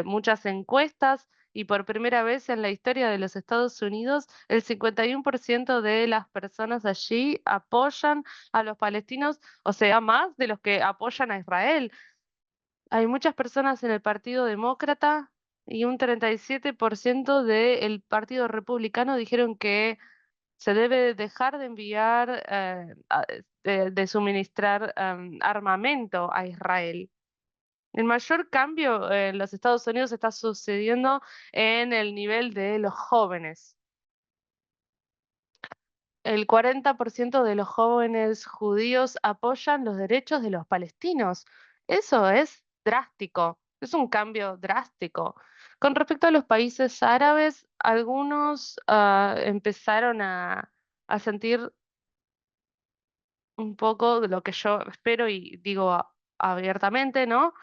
muchas encuestas y por primera vez en la historia de los Estados Unidos, el 51% de las personas allí apoyan a los palestinos, o sea, más de los que apoyan a Israel. Hay muchas personas en el Partido Demócrata y un 37% del Partido Republicano dijeron que se debe dejar de enviar, de suministrar armamento a Israel. El mayor cambio en los Estados Unidos está sucediendo en el nivel de los jóvenes. El 40% de los jóvenes judíos apoyan los derechos de los palestinos. Eso es drástico, es un cambio drástico. Con respecto a los países árabes, algunos empezaron a sentir un poco de lo que yo espero y digo abiertamente, ¿no?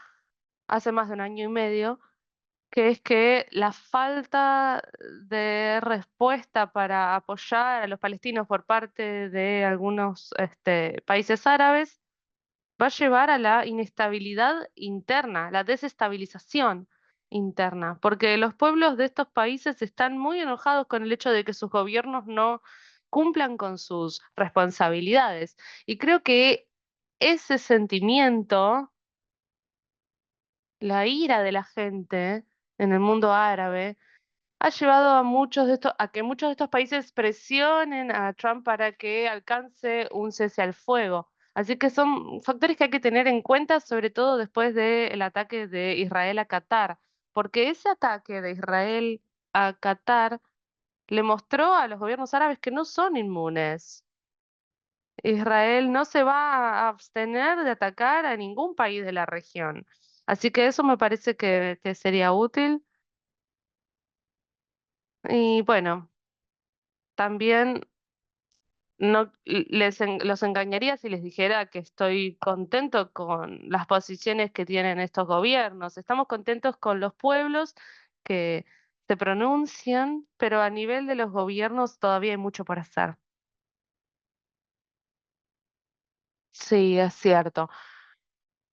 Hace más de un año y medio, que es que la falta de respuesta para apoyar a los palestinos por parte de algunos países árabes va a llevar a la inestabilidad interna, la desestabilización interna, porque los pueblos de estos países están muy enojados con el hecho de que sus gobiernos no cumplan con sus responsabilidades. Y creo que ese sentimiento, la ira de la gente en el mundo árabe, ha llevado a que muchos de estos países presionen a Trump para que alcance un cese al fuego. Así que son factores que hay que tener en cuenta, sobre todo después del ataque de Israel a Qatar, porque ese ataque de Israel a Qatar le mostró a los gobiernos árabes que no son inmunes. Israel no se va a abstener de atacar a ningún país de la región. Así que eso me parece que sería útil. Y bueno, también no los engañaría si les dijera que estoy contento con las posiciones que tienen estos gobiernos. Estamos contentos con los pueblos que se pronuncian, pero a nivel de los gobiernos todavía hay mucho por hacer. Sí, es cierto.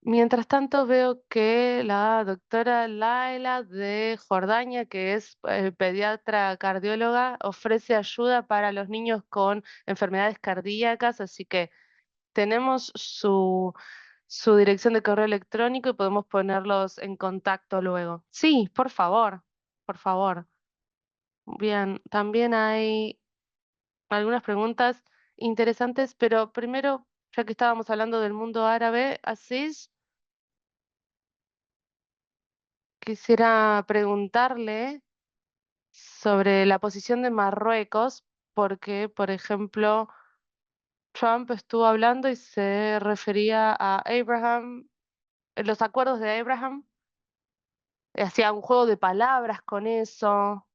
Mientras tanto, veo que la doctora Laila de Jordania, que es pediatra cardióloga, ofrece ayuda para los niños con enfermedades cardíacas, así que tenemos su dirección de correo electrónico y podemos ponerlos en contacto luego. Sí, por favor, por favor. Bien, también hay algunas preguntas interesantes, pero primero, ya que estábamos hablando del mundo árabe, Asís, quisiera preguntarle sobre la posición de Marruecos, porque, por ejemplo, Trump estuvo hablando y se refería a Abraham, los acuerdos de Abraham, hacía un juego de palabras con eso,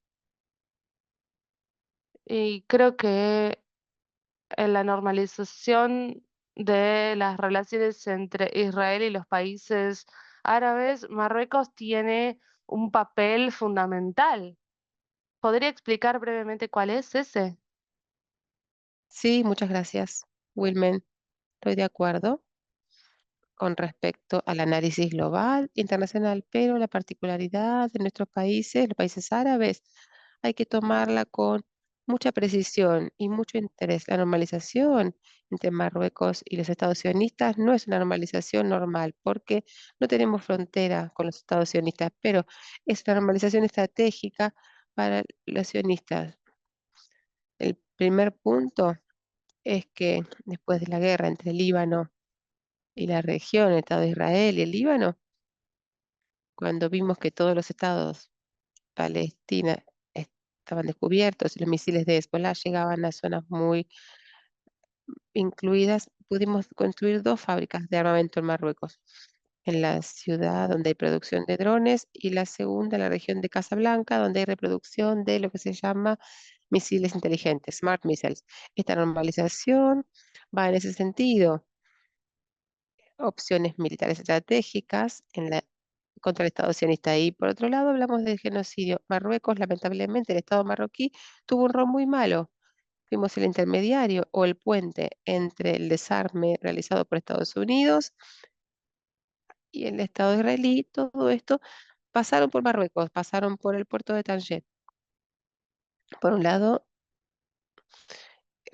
y creo que en la normalización de las relaciones entre Israel y los países árabes, Marruecos tiene un papel fundamental. ¿Podría explicar brevemente cuál es ese? Sí, muchas gracias, Wilmen. Estoy de acuerdo con respecto al análisis global internacional, pero la particularidad de nuestros países, los países árabes, hay que tomarla con mucha precisión y mucho interés. La normalización entre Marruecos y los estados sionistas no es una normalización normal, porque no tenemos frontera con los estados sionistas, pero es una normalización estratégica para los sionistas. El primer punto es que después de la guerra entre el Líbano y la región, el Estado de Israel y el Líbano, cuando vimos que todos los estados Palestina estaban descubiertos y los misiles de Hezbollah llegaban a zonas muy incluidas, pudimos construir dos fábricas de armamento en Marruecos, en la ciudad donde hay producción de drones y la segunda en la región de Casablanca, donde hay reproducción de lo que se llama misiles inteligentes, smart missiles. Esta normalización va en ese sentido. Opciones militares estratégicas contra el Estado sionista. Y por otro lado, hablamos del genocidio. Marruecos, lamentablemente, el Estado marroquí tuvo un rol muy malo. Fuimos el intermediario o el puente entre el desarme realizado por Estados Unidos y el Estado israelí. Todo esto pasaron por Marruecos, pasaron por el puerto de Tánger. Por un lado,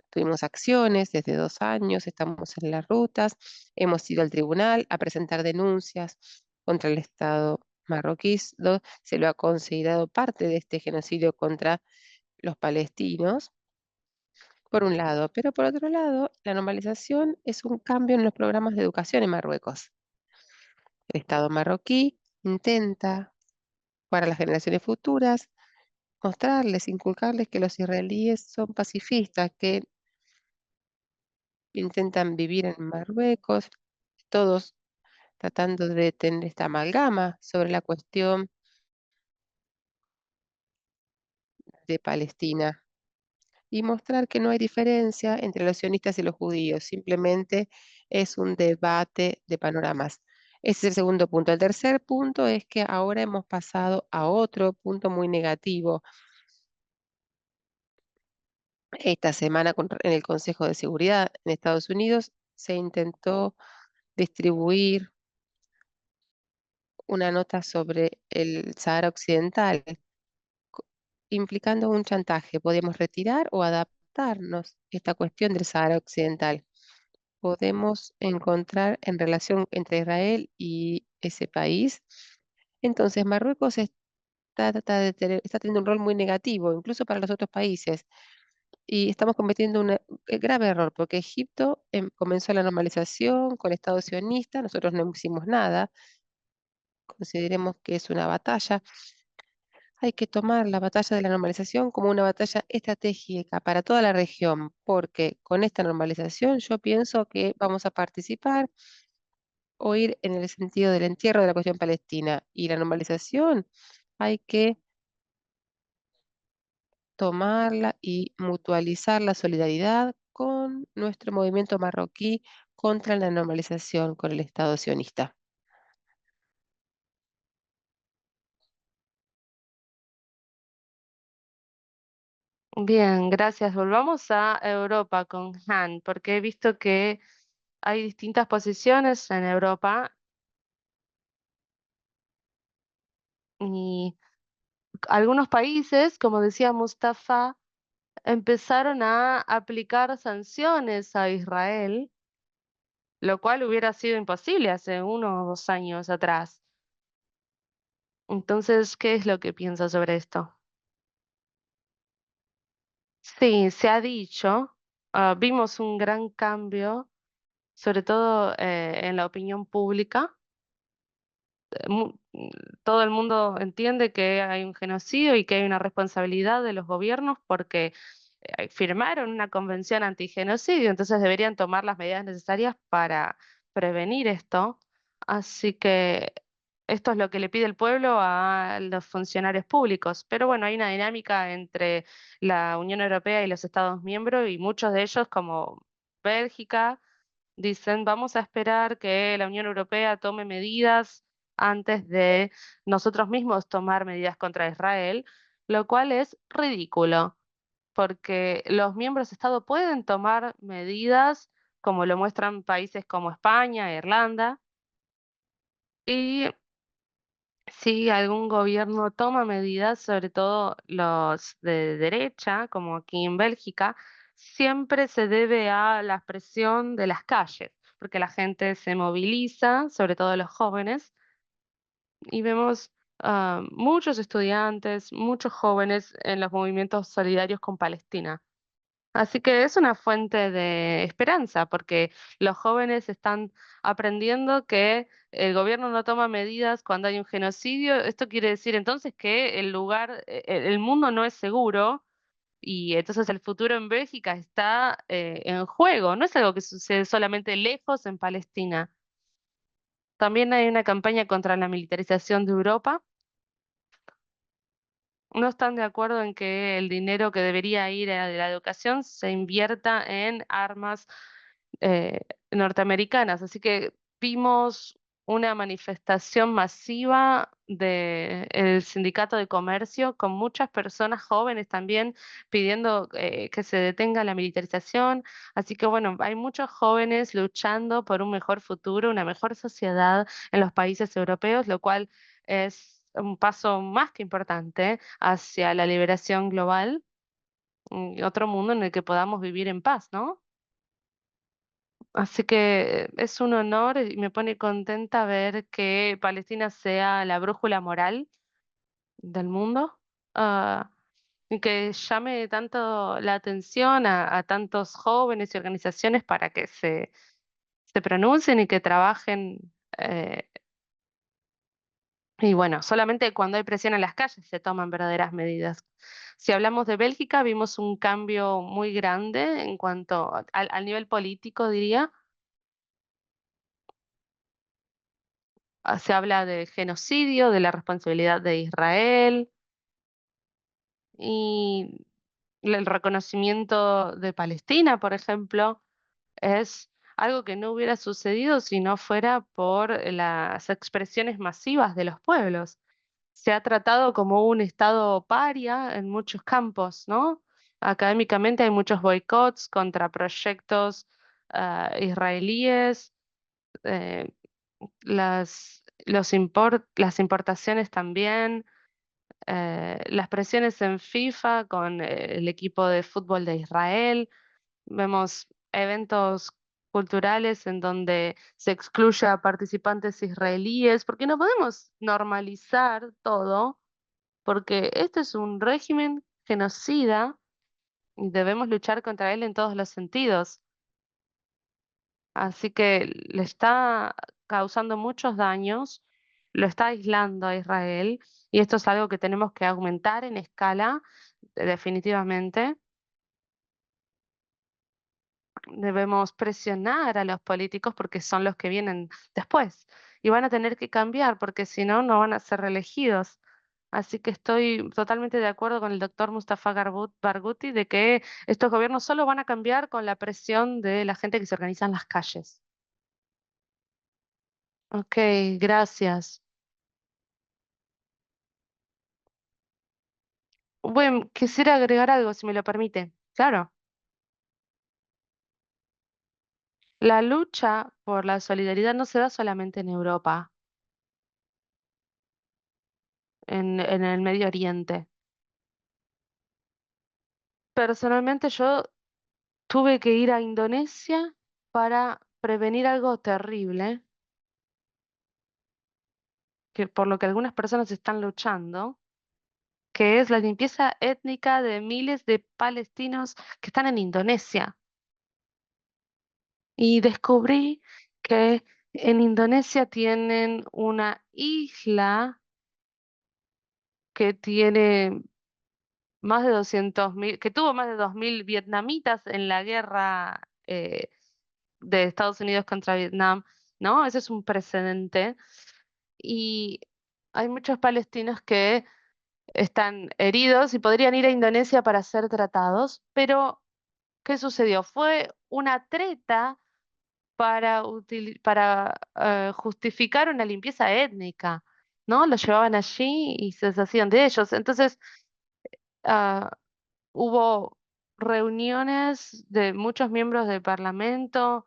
tuvimos acciones desde 2 años, estamos en las rutas, hemos ido al tribunal a presentar denuncias contra el Estado marroquí. Se lo ha considerado parte de este genocidio contra los palestinos, por un lado, pero por otro lado, la normalización es un cambio en los programas de educación en Marruecos. El Estado marroquí intenta, para las generaciones futuras, mostrarles, inculcarles que los israelíes son pacifistas, que intentan vivir en Marruecos, todos tratando de tener esta amalgama sobre la cuestión de Palestina y mostrar que no hay diferencia entre los sionistas y los judíos, simplemente es un debate de panoramas. Ese es el segundo punto. El tercer punto es que ahora hemos pasado a otro punto muy negativo. Esta semana en el Consejo de Seguridad en Estados Unidos se intentó distribuir una nota sobre el Sahara Occidental, co- implicando un chantaje. Podemos retirar o adaptarnos esta cuestión del Sahara Occidental. Podemos encontrar en relación entre Israel y ese país. Entonces, Marruecos está teniendo un rol muy negativo, incluso para los otros países. y estamos cometiendo un grave error, porque Egipto comenzó la normalización con el Estado sionista, nosotros no hicimos nada, consideremos que es una batalla. Hay que tomar la batalla de la normalización como una batalla estratégica para toda la región, porque con esta normalización yo pienso que vamos a participar o ir en el sentido del entierro de la cuestión palestina. Y la normalización hay que tomarla y mutualizar la solidaridad con nuestro movimiento marroquí contra la normalización con el Estado sionista. Bien, gracias. Volvamos a Europa con Han, porque he visto que hay distintas posiciones en Europa y algunos países, como decía Mustafa, empezaron a aplicar sanciones a Israel, lo cual hubiera sido imposible hace 1 o 2 años atrás. Entonces, ¿qué es lo que piensa sobre esto? Sí, se ha dicho, vimos un gran cambio, sobre todo en la opinión pública. Todo el mundo entiende que hay un genocidio y que hay una responsabilidad de los gobiernos porque firmaron una convención antigenocidio, entonces deberían tomar las medidas necesarias para prevenir esto. Así que esto es lo que le pide el pueblo a los funcionarios públicos. Pero bueno, hay una dinámica entre la Unión Europea y los Estados miembros y muchos de ellos, como Bélgica, dicen, vamos a esperar que la Unión Europea tome medidas antes de nosotros mismos tomar medidas contra Israel, lo cual es ridículo, porque los miembros de Estado pueden tomar medidas, como lo muestran países como España, Irlanda, y si algún gobierno toma medidas, sobre todo los de derecha, como aquí en Bélgica, siempre se debe a la presión de las calles, porque la gente se moviliza, sobre todo los jóvenes, y vemos muchos estudiantes, muchos jóvenes en los movimientos solidarios con Palestina. Así que es una fuente de esperanza, porque los jóvenes están aprendiendo que el gobierno no toma medidas cuando hay un genocidio. Esto quiere decir entonces que el lugar, el mundo no es seguro y entonces el futuro en Bélgica está en juego. No es algo que sucede solamente lejos en Palestina. También hay una campaña contra la militarización de Europa. No están de acuerdo en que el dinero que debería ir a la educación se invierta en armas eh, norteamericanas. Así que vimos una manifestación masiva del sindicato de comercio con muchas personas jóvenes también pidiendo que se detenga la militarización. Así que bueno, hay muchos jóvenes luchando por un mejor futuro, una mejor sociedad en los países europeos, lo cual es un paso más que importante hacia la liberación global y otro mundo en el que podamos vivir en paz, ¿no? Así que es un honor y me pone contenta ver que Palestina sea la brújula moral del mundo, ah, y que llame tanto la atención a tantos jóvenes y organizaciones para que se pronuncien y que trabajen. Y bueno, solamente cuando hay presión en las calles se toman verdaderas medidas. Si hablamos de Bélgica, vimos un cambio muy grande en cuanto al nivel político, diría. Se habla de genocidio, de la responsabilidad de Israel y el reconocimiento de Palestina, por ejemplo, es algo que no hubiera sucedido si no fuera por las expresiones masivas de los pueblos. Se ha tratado como un estado paria en muchos campos, ¿no? Académicamente hay muchos boicots contra proyectos israelíes, eh, las importaciones también, las presiones en FIFA con el equipo de fútbol de Israel. Vemos eventos culturales en donde se excluye a participantes israelíes, porque no podemos normalizar todo, porque este es un régimen genocida y debemos luchar contra él en todos los sentidos. Así que le está causando muchos daños, lo está aislando a Israel, y esto es algo que tenemos que aumentar en escala, definitivamente. Debemos presionar a los políticos porque son los que vienen después y van a tener que cambiar porque si no, no van a ser reelegidos. Así que estoy totalmente de acuerdo con el doctor Mustafa Barghouti de que estos gobiernos solo van a cambiar con la presión de la gente que se organiza en las calles. Ok, gracias. Bueno, quisiera agregar algo, si me lo permite. Claro, la lucha por la solidaridad no se da solamente en Europa, en el Medio Oriente. Personalmente yo tuve que ir a Indonesia para prevenir algo terrible, que por lo que algunas personas están luchando, que es la limpieza étnica de miles de palestinos que están en Indonesia. Y descubrí que en Indonesia tienen una isla que tiene más de 200.000, que tuvo más de 2.000 vietnamitas en la guerra de Estados Unidos contra Vietnam, ¿no? Ese es un precedente. Y hay muchos palestinos que están heridos y podrían ir a Indonesia para ser tratados, pero ¿qué sucedió? Fue una treta para justificar una limpieza étnica, ¿no? Los llevaban allí y se deshacían de ellos. Entonces, ah, hubo reuniones de muchos miembros del Parlamento,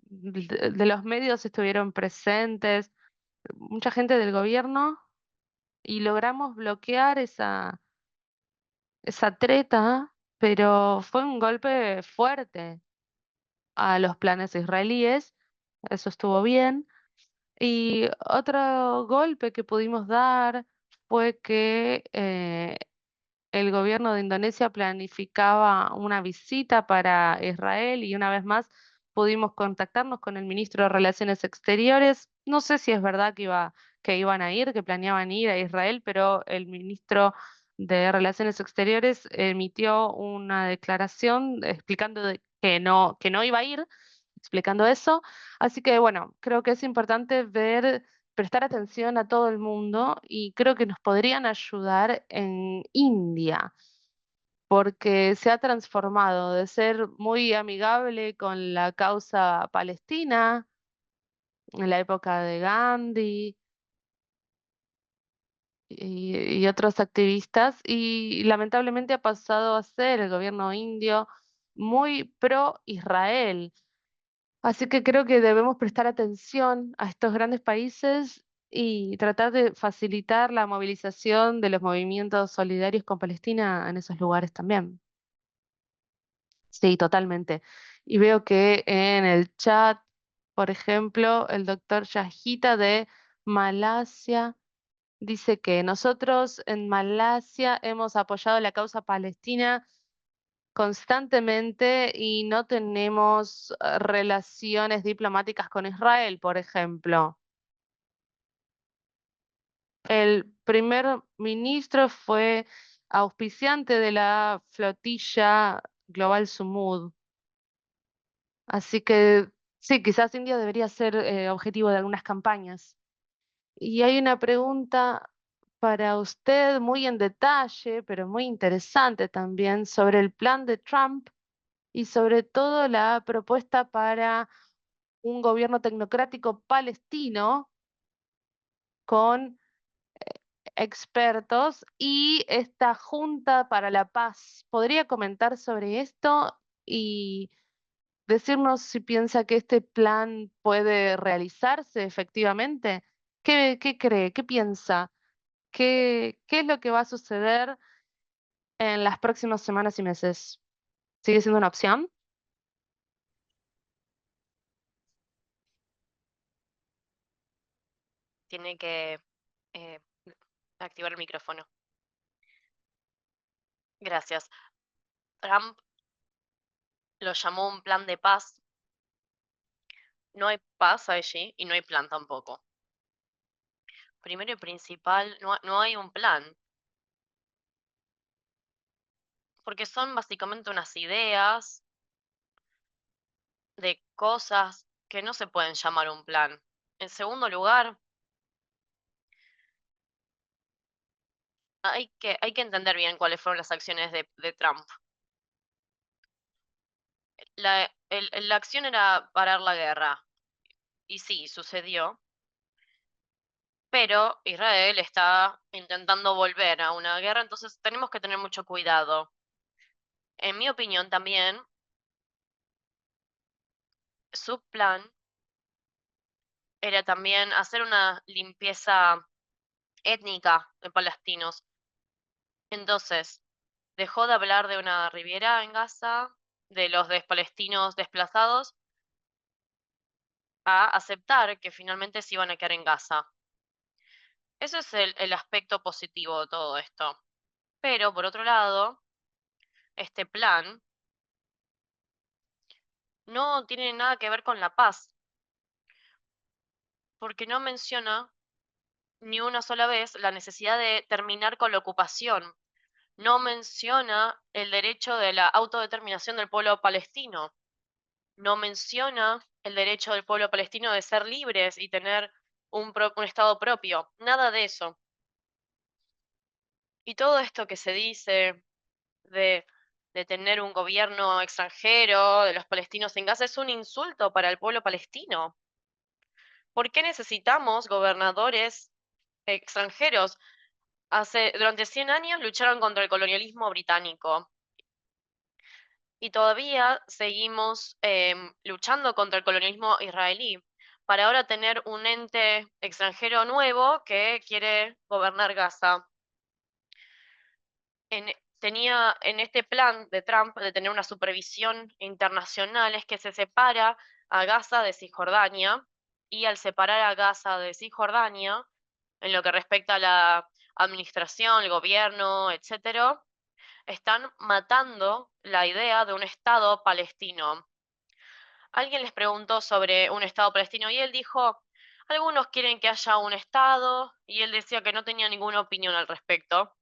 de los medios estuvieron presentes, mucha gente del gobierno, y logramos bloquear esa treta, pero fue un golpe fuerte a los planes israelíes, eso estuvo bien. Y otro golpe que pudimos dar fue que el gobierno de Indonesia planificaba una visita para Israel y una vez más pudimos contactarnos con el ministro de Relaciones Exteriores. No sé si es verdad que iban a ir, que planeaban ir a Israel, pero el ministro de Relaciones Exteriores emitió una declaración explicando que no iba a ir, explicando eso. Así que bueno, creo que es importante prestar atención a todo el mundo y creo que nos podrían ayudar en India, porque se ha transformado de ser muy amigable con la causa palestina en la época de Gandhi y otros activistas, y lamentablemente ha pasado a ser el gobierno indio muy pro Israel. Así que creo que debemos prestar atención a estos grandes países y tratar de facilitar la movilización de los movimientos solidarios con Palestina en esos lugares también. Sí, totalmente. Y veo que en el chat, por ejemplo, el doctor Yajita de Malasia dice que nosotros en Malasia hemos apoyado la causa palestina constantemente y no tenemos relaciones diplomáticas con Israel, por ejemplo. El primer ministro fue auspiciante de la flotilla Global Sumud, así que sí, quizás India debería ser objetivo de algunas campañas. Y hay una pregunta para usted muy en detalle, pero muy interesante también, sobre el plan de Trump y sobre todo la propuesta para un gobierno tecnocrático palestino con expertos y esta Junta para la Paz. ¿Podría comentar sobre esto y decirnos si piensa que este plan puede realizarse efectivamente? ¿Qué cree? ¿Qué piensa? ¿Qué es lo que va a suceder en las próximas semanas y meses? ¿Sigue siendo una opción? Tiene que eh, activar el micrófono. Gracias. Trump lo llamó un plan de paz. No hay paz allí y no hay plan tampoco. Primero y principal, no hay un plan, porque son básicamente unas ideas de cosas que no se pueden llamar un plan. En segundo lugar, hay que entender bien cuáles fueron las acciones de Trump. La acción era parar la guerra, y sí, sucedió, pero Israel está intentando volver a una guerra, entonces tenemos que tener mucho cuidado. En mi opinión también, su plan era también hacer una limpieza étnica de palestinos. Entonces, dejó de hablar de una riviera en Gaza, de los palestinos desplazados, a aceptar que finalmente se iban a quedar en Gaza. Ese es el aspecto positivo de todo esto. Pero, por otro lado, este plan no tiene nada que ver con la paz, porque no menciona ni una sola vez la necesidad de terminar con la ocupación. No menciona el derecho de la autodeterminación del pueblo palestino. No menciona el derecho del pueblo palestino de ser libres y tener un estado propio. Nada de eso. Y todo esto que se dice de, de tener un gobierno extranjero, de los palestinos en Gaza, es un insulto para el pueblo palestino. ¿Por qué necesitamos gobernadores extranjeros? Durante 100 años lucharon contra el colonialismo británico y todavía seguimos luchando contra el colonialismo israelí para ahora tener un ente extranjero nuevo que quiere gobernar Gaza. Tenía en este plan de Trump de tener una supervisión internacional es que se separa a Gaza de Cisjordania y al separar a Gaza de Cisjordania, en lo que respecta a la administración, el gobierno, etcétera, están matando la idea de un Estado palestino. Alguien les preguntó sobre un Estado palestino y él dijo, algunos quieren que haya un Estado, y él decía que no tenía ninguna opinión al respecto.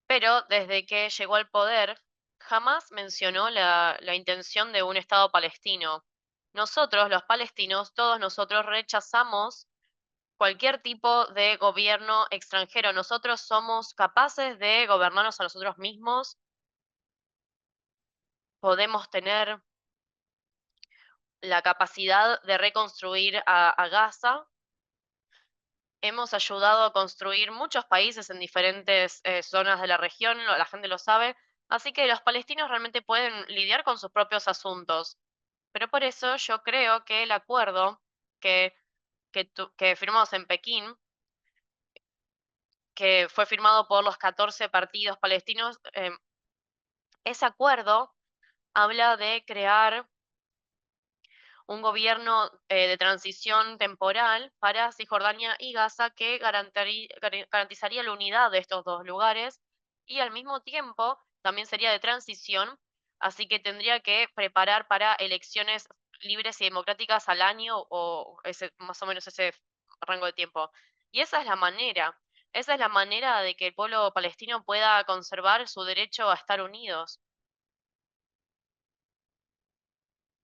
Pero desde que llegó al poder, jamás mencionó la intención de un Estado palestino. Nosotros, los palestinos, todos nosotros rechazamos cualquier tipo de gobierno extranjero. Nosotros somos capaces de gobernarnos a nosotros mismos. Podemos tener la capacidad de reconstruir a Gaza. Hemos ayudado a construir muchos países en diferentes zonas de la región, la gente lo sabe, así que los palestinos realmente pueden lidiar con sus propios asuntos. Pero por eso yo creo que el acuerdo que, que firmamos en Pekín, que fue firmado por los 14 partidos palestinos, ese acuerdo habla de crear un gobierno de transición temporal para Cisjordania y Gaza que garantizaría la unidad de estos dos lugares y al mismo tiempo también sería de transición, así que tendría que preparar para elecciones libres y democráticas al año o más o menos ese rango de tiempo. Y esa es la manera de que el pueblo palestino pueda conservar su derecho a estar unidos.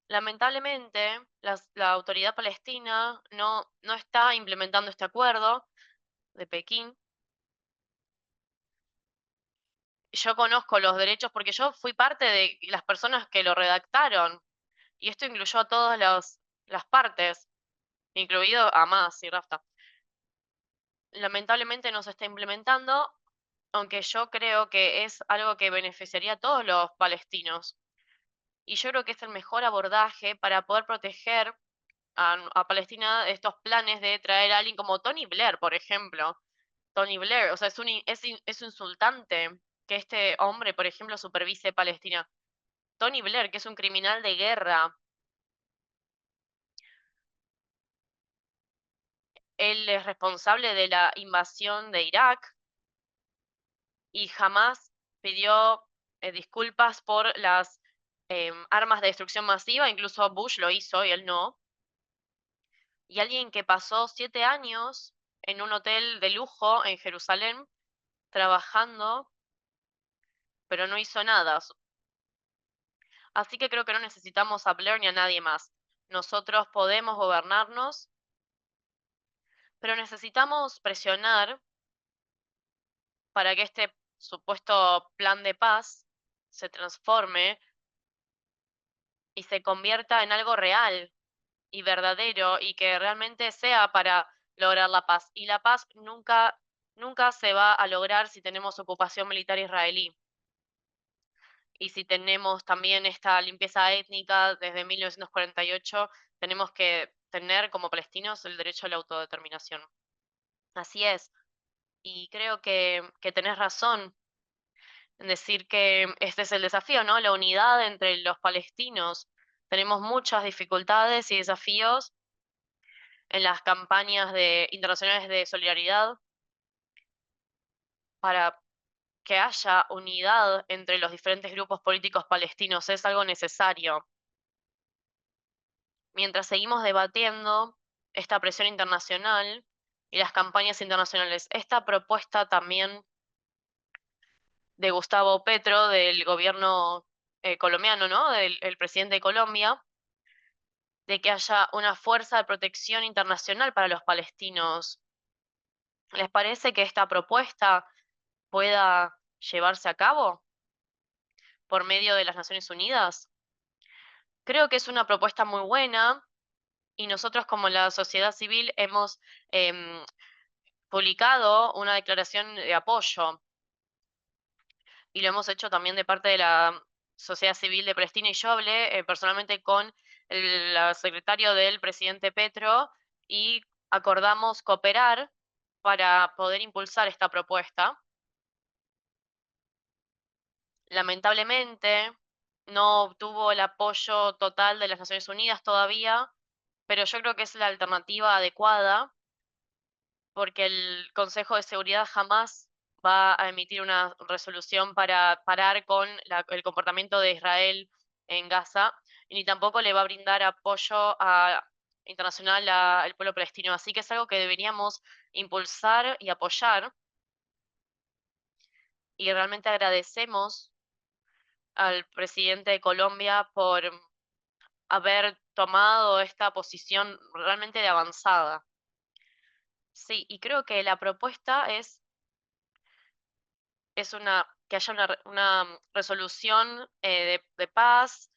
Lamentablemente, la autoridad palestina no está implementando este acuerdo de Pekín. Yo conozco los derechos porque yo fui parte de las personas que lo redactaron y esto incluyó a todas las partes, incluido a Hamas y Rafah. Lamentablemente no se está implementando, aunque yo creo que es algo que beneficiaría a todos los palestinos. Y yo creo que es el mejor abordaje para poder proteger a Palestina estos planes de traer a alguien como Tony Blair, por ejemplo. Tony Blair, o sea, es insultante que este hombre, por ejemplo, supervise Palestina. Tony Blair, que es un criminal de guerra, él es responsable de la invasión de Irak y jamás pidió disculpas por las armas de destrucción masiva, incluso Bush lo hizo y él no. Y alguien que pasó 7 años en un hotel de lujo en Jerusalén trabajando, pero no hizo nada. Así que creo que no necesitamos a Blair ni a nadie más. Nosotros podemos gobernarnos, pero necesitamos presionar para que este supuesto plan de paz se transforme y se convierta en algo real y verdadero y que realmente sea para lograr la paz. Y la paz nunca se va a lograr si tenemos ocupación militar israelí. Y si tenemos también esta limpieza étnica desde 1948, tenemos que tener como palestinos el derecho a la autodeterminación. Así es. Y creo que tenés razón en decir que este es el desafío, ¿no? La unidad entre los palestinos. Tenemos muchas dificultades y desafíos en las campañas internacionales de solidaridad para que haya unidad entre los diferentes grupos políticos palestinos. Es algo necesario. Mientras seguimos debatiendo esta presión internacional y las campañas internacionales, esta propuesta también de Gustavo Petro, del gobierno colombiano, ¿no? Del el presidente de Colombia, de que haya una fuerza de protección internacional para los palestinos. ¿Les parece que esta propuesta pueda llevarse a cabo por medio de las Naciones Unidas? Creo que es una propuesta muy buena y nosotros como la sociedad civil hemos em, publicado una declaración de apoyo y lo hemos hecho también de parte de la sociedad civil de Palestina y yo hablé personalmente con la secretario del presidente Petro y acordamos cooperar para poder impulsar esta propuesta. Lamentablemente no obtuvo el apoyo total de las Naciones Unidas todavía, pero yo creo que es la alternativa adecuada porque el Consejo de Seguridad jamás va a emitir una resolución para parar con el comportamiento de Israel en Gaza, y ni tampoco le va a brindar apoyo internacional al pueblo palestino. Así que es algo que deberíamos impulsar y apoyar. Y realmente agradecemos al presidente de Colombia por haber tomado esta posición realmente de avanzada. Sí, y creo que la propuesta es que haya una resolución de paz,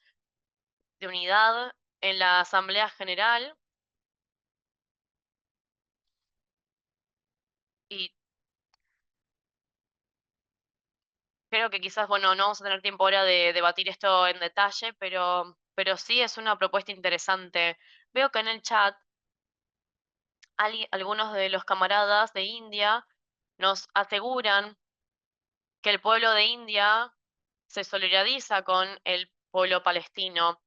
de unidad en la Asamblea General y creo que quizás, bueno, no vamos a tener tiempo ahora de debatir esto en detalle, pero sí es una propuesta interesante. Veo que en el chat algunos de los camaradas de India nos aseguran que el pueblo de India se solidariza con el pueblo palestino,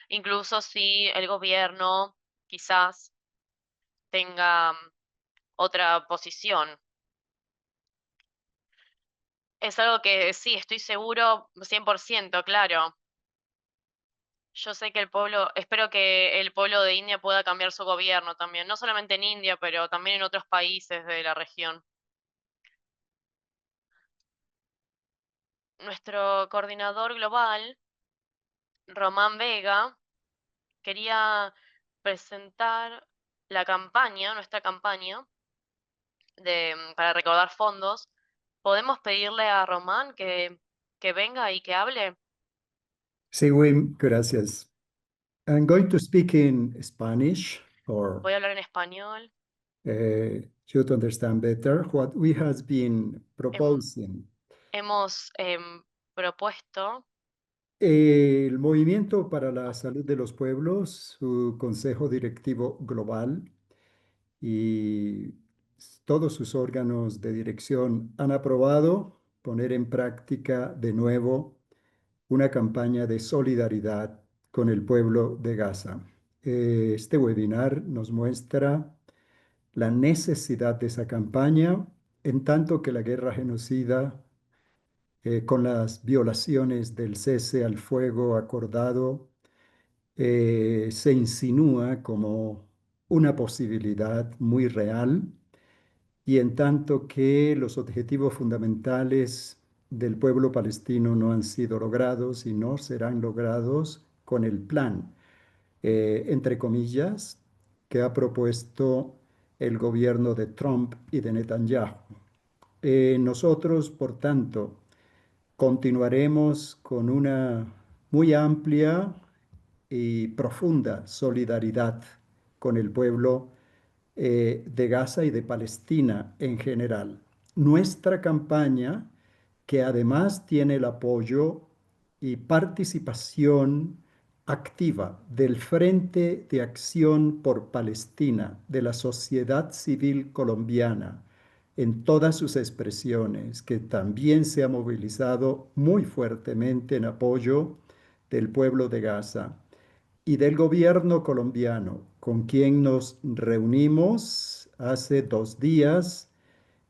incluso si el gobierno quizás tenga otra posición. Es algo que sí, estoy seguro 100%, claro. Yo sé que espero que el pueblo de India pueda cambiar su gobierno también, no solamente en India, pero también en otros países de la región. Nuestro coordinador global, Román Vega, quería presentar nuestra campaña para recaudar fondos. ¿Podemos pedirle a Román que venga y que hable? Sí, Wim, gracias. I'm going to speak in Spanish for Voy a hablar en español. you to understand better what we has been Hem- proposing. Hemos propuesto El Movimiento para la Salud de los Pueblos, su Consejo Directivo Global y todos sus órganos de dirección han aprobado poner en práctica de nuevo una campaña de solidaridad con el pueblo de Gaza. Este webinar nos muestra la necesidad de esa campaña, en tanto que la guerra genocida con las violaciones del cese al fuego acordado, se insinúa como una posibilidad muy real, y en tanto que los objetivos fundamentales del pueblo palestino no han sido logrados y no serán logrados con el plan, entre comillas, que ha propuesto el gobierno de Trump y de Netanyahu. Nosotros, por tanto, continuaremos con una muy amplia y profunda solidaridad con el pueblo de Gaza y de Palestina en general. Nuestra campaña, que además tiene el apoyo y participación activa del Frente de Acción por Palestina, de la sociedad civil colombiana, en todas sus expresiones, que también se ha movilizado muy fuertemente en apoyo del pueblo de Gaza, y del gobierno colombiano, con quien nos reunimos hace 2 días.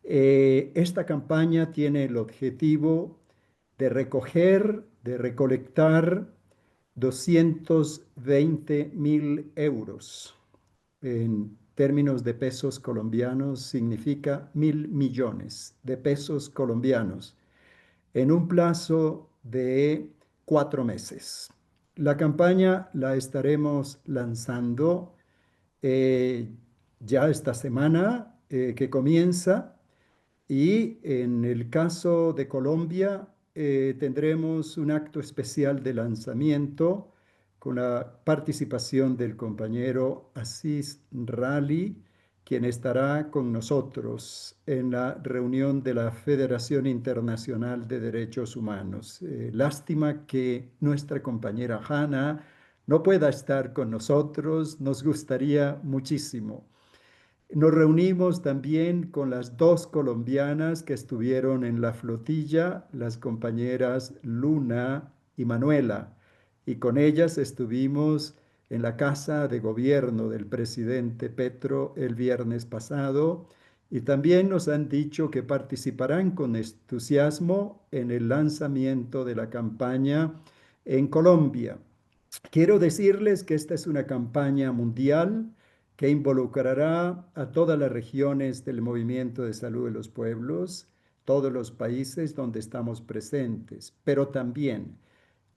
Esta campaña tiene el objetivo de recolectar 220.000 euros. En términos de pesos colombianos, significa 1.000 millones de pesos colombianos en un plazo de 4 meses. La campaña la estaremos lanzando eh, ya esta semana que comienza, y en el caso de Colombia tendremos un acto especial de lanzamiento con la participación del compañero Asís Rally, quien estará con nosotros en la reunión de la Federación Internacional de Derechos Humanos. Lástima que nuestra compañera Hanna no pueda estar con nosotros, nos gustaría muchísimo. Nos reunimos también con las 2 colombianas que estuvieron en la flotilla, las compañeras Luna y Manuela, y con ellas estuvimos en la casa de gobierno del presidente Petro el viernes pasado, y también nos han dicho que participarán con entusiasmo en el lanzamiento de la campaña en Colombia. Quiero decirles que esta es una campaña mundial que involucrará a todas las regiones del Movimiento de Salud de los Pueblos, todos los países donde estamos presentes, pero también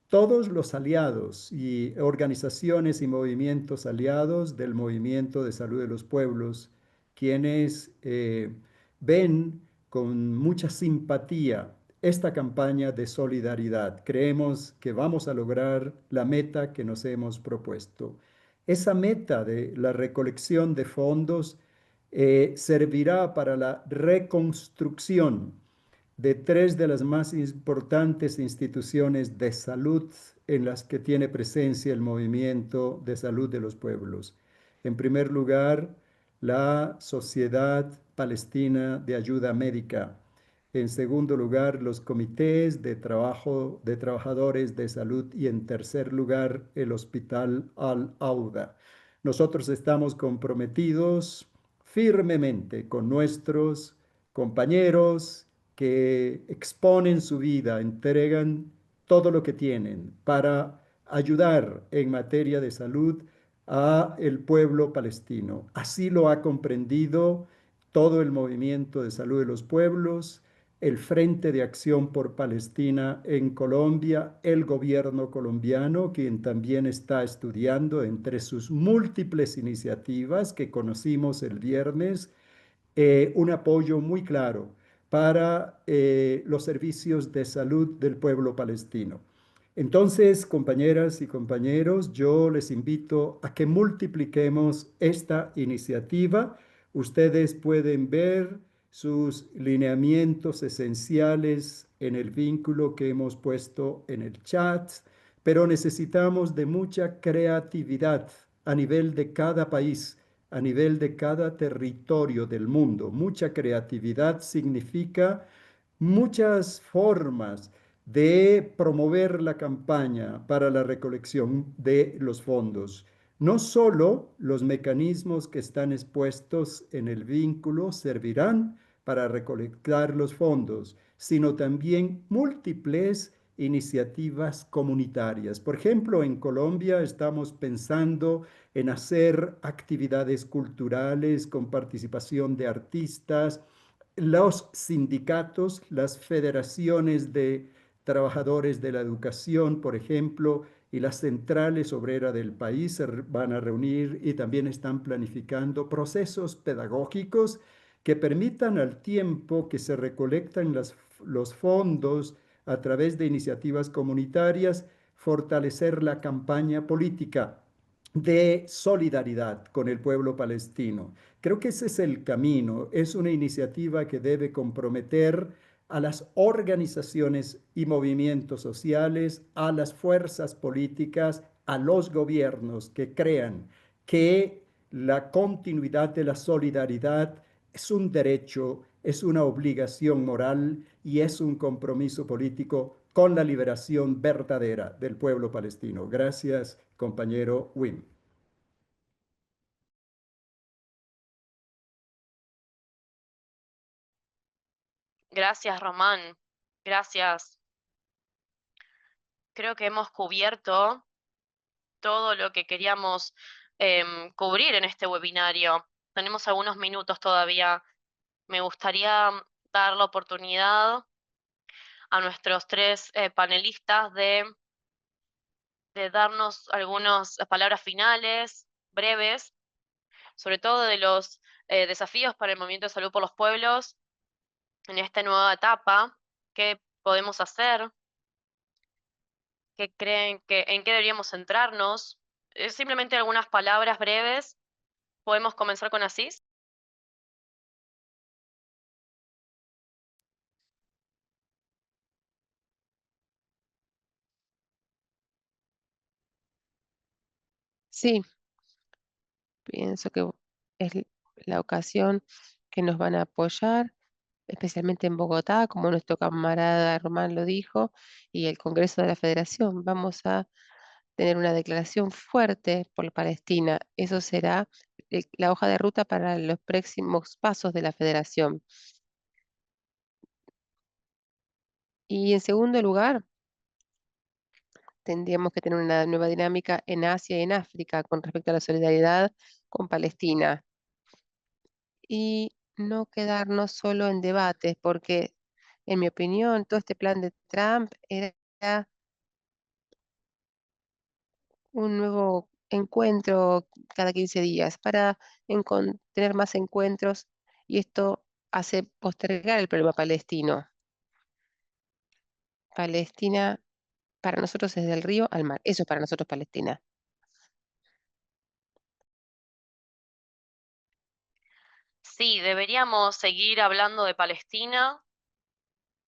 todos los aliados y organizaciones y movimientos aliados del Movimiento de Salud de los Pueblos, quienes ven con mucha simpatía esta campaña de solidaridad. Creemos que vamos a lograr la meta que nos hemos propuesto. Esa meta de la recolección de fondos servirá para la reconstrucción de 3 de las más importantes instituciones de salud en las que tiene presencia el Movimiento de Salud de los Pueblos. En primer lugar, la Sociedad Palestina de Ayuda Médica. En segundo lugar, los comités de trabajo de trabajadores de salud. Y en tercer lugar, el Hospital Al-Auda. Nosotros estamos comprometidos firmemente con nuestros compañeros que exponen su vida, entregan todo lo que tienen para ayudar en materia de salud a el pueblo palestino. Así lo ha comprendido todo el Movimiento de Salud de los Pueblos, el Frente de Acción por Palestina en Colombia, el gobierno colombiano, quien también está estudiando entre sus múltiples iniciativas que conocimos el viernes, un apoyo muy claro para los servicios de salud del pueblo palestino. Entonces, compañeras y compañeros, yo les invito a que multipliquemos esta iniciativa. Ustedes pueden ver sus lineamientos esenciales en el vínculo que hemos puesto en el chat, pero necesitamos de mucha creatividad a nivel de cada país, a nivel de cada territorio del mundo. Mucha creatividad significa muchas formas de promover la campaña para la recolección de los fondos. No solo los mecanismos que están expuestos en el vínculo servirán para recolectar los fondos, sino también múltiples iniciativas comunitarias. Por ejemplo, en Colombia estamos pensando en hacer actividades culturales con participación de artistas, los sindicatos, las federaciones de trabajadores de la educación, por ejemplo, y las centrales obreras del país se van a reunir y también están planificando procesos pedagógicos que permitan al tiempo que se recolectan los fondos a través de iniciativas comunitarias, fortalecer la campaña política de solidaridad con el pueblo palestino. Creo que ese es el camino. Es una iniciativa que debe comprometer a las organizaciones y movimientos sociales, a las fuerzas políticas, a los gobiernos que crean que la continuidad de la solidaridad es un derecho, es una obligación moral y es un compromiso político con la liberación verdadera del pueblo palestino. Gracias, compañero Wim. Gracias, Román. Gracias. Creo que hemos cubierto todo lo que queríamos cubrir en este webinario. Tenemos algunos minutos todavía. Me gustaría dar la oportunidad a nuestros tres panelistas de darnos algunas palabras finales, breves, sobre todo de los desafíos para el Movimiento de Salud por los Pueblos en esta nueva etapa. ¿Qué podemos hacer? ¿Qué creen en qué deberíamos centrarnos? Simplemente algunas palabras breves. ¿Podemos comenzar con Asís? Sí, pienso que es la ocasión que nos van a apoyar, especialmente en Bogotá, como nuestro camarada Román lo dijo, y el Congreso de la Federación. Vamos a tener una declaración fuerte por Palestina. Eso será la hoja de ruta para los próximos pasos de la Federación. Y en segundo lugar, tendríamos que tener una nueva dinámica en Asia y en África con respecto a la solidaridad con Palestina. Y no quedarnos solo en debates, porque en mi opinión todo este plan de Trump era un nuevo encuentro cada 15 días para tener más encuentros, y esto hace postergar el problema palestino. Palestina para nosotros es del río al mar. Eso es para nosotros Palestina. Sí, deberíamos seguir hablando de Palestina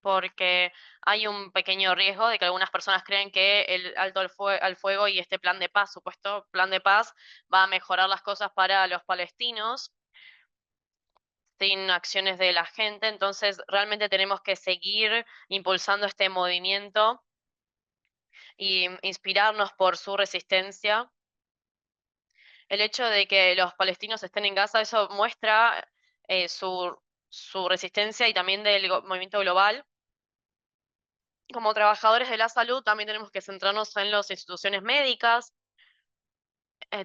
porque hay un pequeño riesgo de que algunas personas creen que el alto al fuego y este plan de paz, supuesto plan de paz, va a mejorar las cosas para los palestinos sin acciones de la gente. Entonces, realmente tenemos que seguir impulsando este movimiento y inspirarnos por su resistencia. El hecho de que los palestinos estén en Gaza, eso muestra su resistencia y también del movimiento global. Como trabajadores de la salud, también tenemos que centrarnos en las instituciones médicas,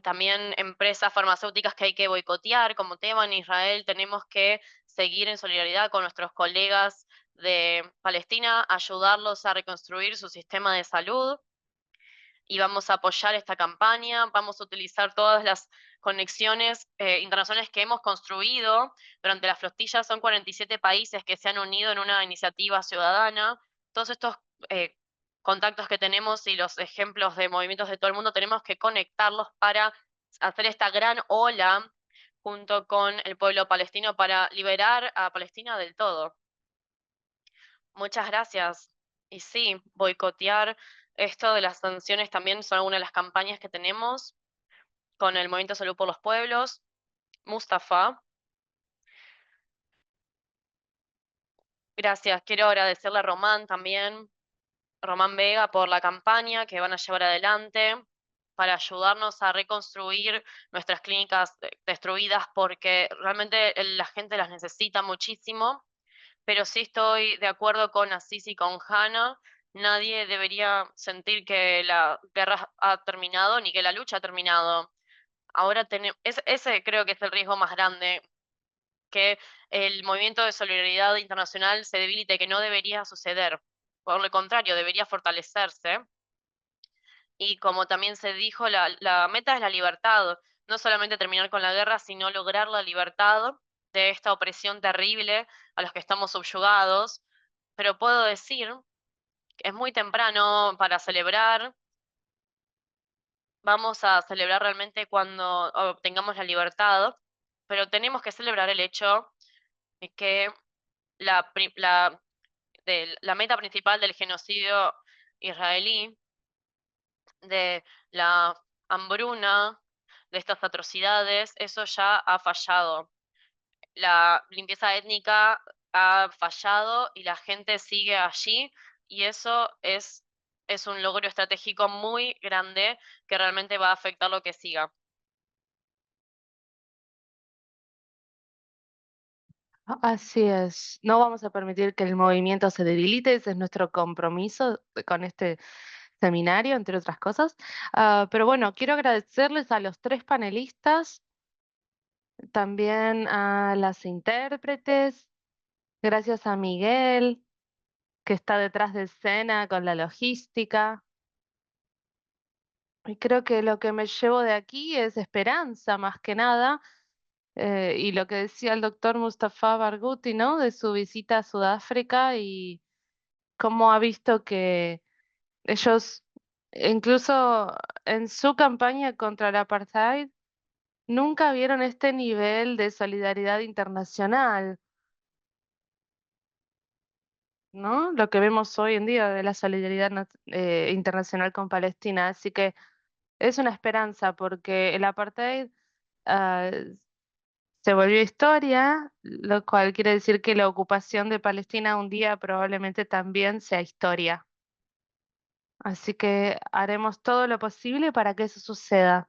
también empresas farmacéuticas que hay que boicotear, como Teva en Israel. Tenemos que seguir en solidaridad con nuestros colegas de Palestina, ayudarlos a reconstruir su sistema de salud. Y vamos a apoyar esta campaña, vamos a utilizar todas las conexiones internacionales que hemos construido durante la flotilla. Son 47 países que se han unido en una iniciativa ciudadana. Todos estos contactos que tenemos y los ejemplos de movimientos de todo el mundo, tenemos que conectarlos para hacer esta gran ola junto con el pueblo palestino para liberar a Palestina del todo. Muchas gracias. Y sí, boicotear esto de las sanciones también son una de las campañas que tenemos con el Movimiento Salud por los Pueblos. Mustafa, gracias. Quiero agradecerle a Román también, Román Vega, por la campaña que van a llevar adelante para ayudarnos a reconstruir nuestras clínicas destruidas, porque realmente la gente las necesita muchísimo. pero sí estoy de acuerdo con Asís y con Hannah. Nadie debería sentir que la guerra ha terminado ni que la lucha ha terminado. Ahora tenemos, ese creo que es el riesgo más grande, que el movimiento de solidaridad internacional se debilite, que no debería suceder. Por lo contrario, debería fortalecerse. Y como también se dijo, la meta es la libertad, no solamente terminar con la guerra, sino lograr la libertad de esta opresión terrible a los que estamos subyugados. Pero puedo decir que es muy temprano para celebrar. Vamos a celebrar realmente cuando obtengamos la libertad, pero tenemos que celebrar el hecho de que la meta principal del genocidio israelí, de la hambruna, de estas atrocidades, eso ya ha fallado. La limpieza étnica ha fallado y la gente sigue allí, y eso es un logro estratégico muy grande que realmente va a afectar lo que siga. Así es, no vamos a permitir que el movimiento se debilite, ese es nuestro compromiso con este seminario, entre otras cosas. Pero bueno, quiero agradecerles a los 3 panelistas, también a las intérpretes, gracias a Miguel, que está detrás de escena con la logística. Y creo que lo que me llevo de aquí es esperanza, más que nada, y lo que decía el doctor Mustafa Barghouti, ¿no? De su visita a Sudáfrica y cómo ha visto que ellos, incluso en su campaña contra el apartheid, nunca vieron este nivel de solidaridad internacional, ¿no? Lo que vemos hoy en día de la solidaridad internacional con Palestina. Así que es una esperanza porque el apartheid ah, se volvió historia, lo cual quiere decir que la ocupación de Palestina un día probablemente también sea historia. Así que haremos todo lo posible para que eso suceda.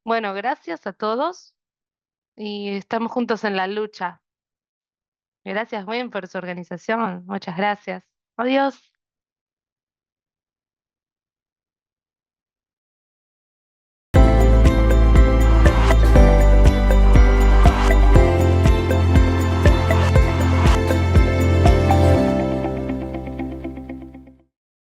Bueno, gracias a todos y estamos juntos en la lucha. Gracias, Wayne, por su organización. Muchas gracias. Adiós.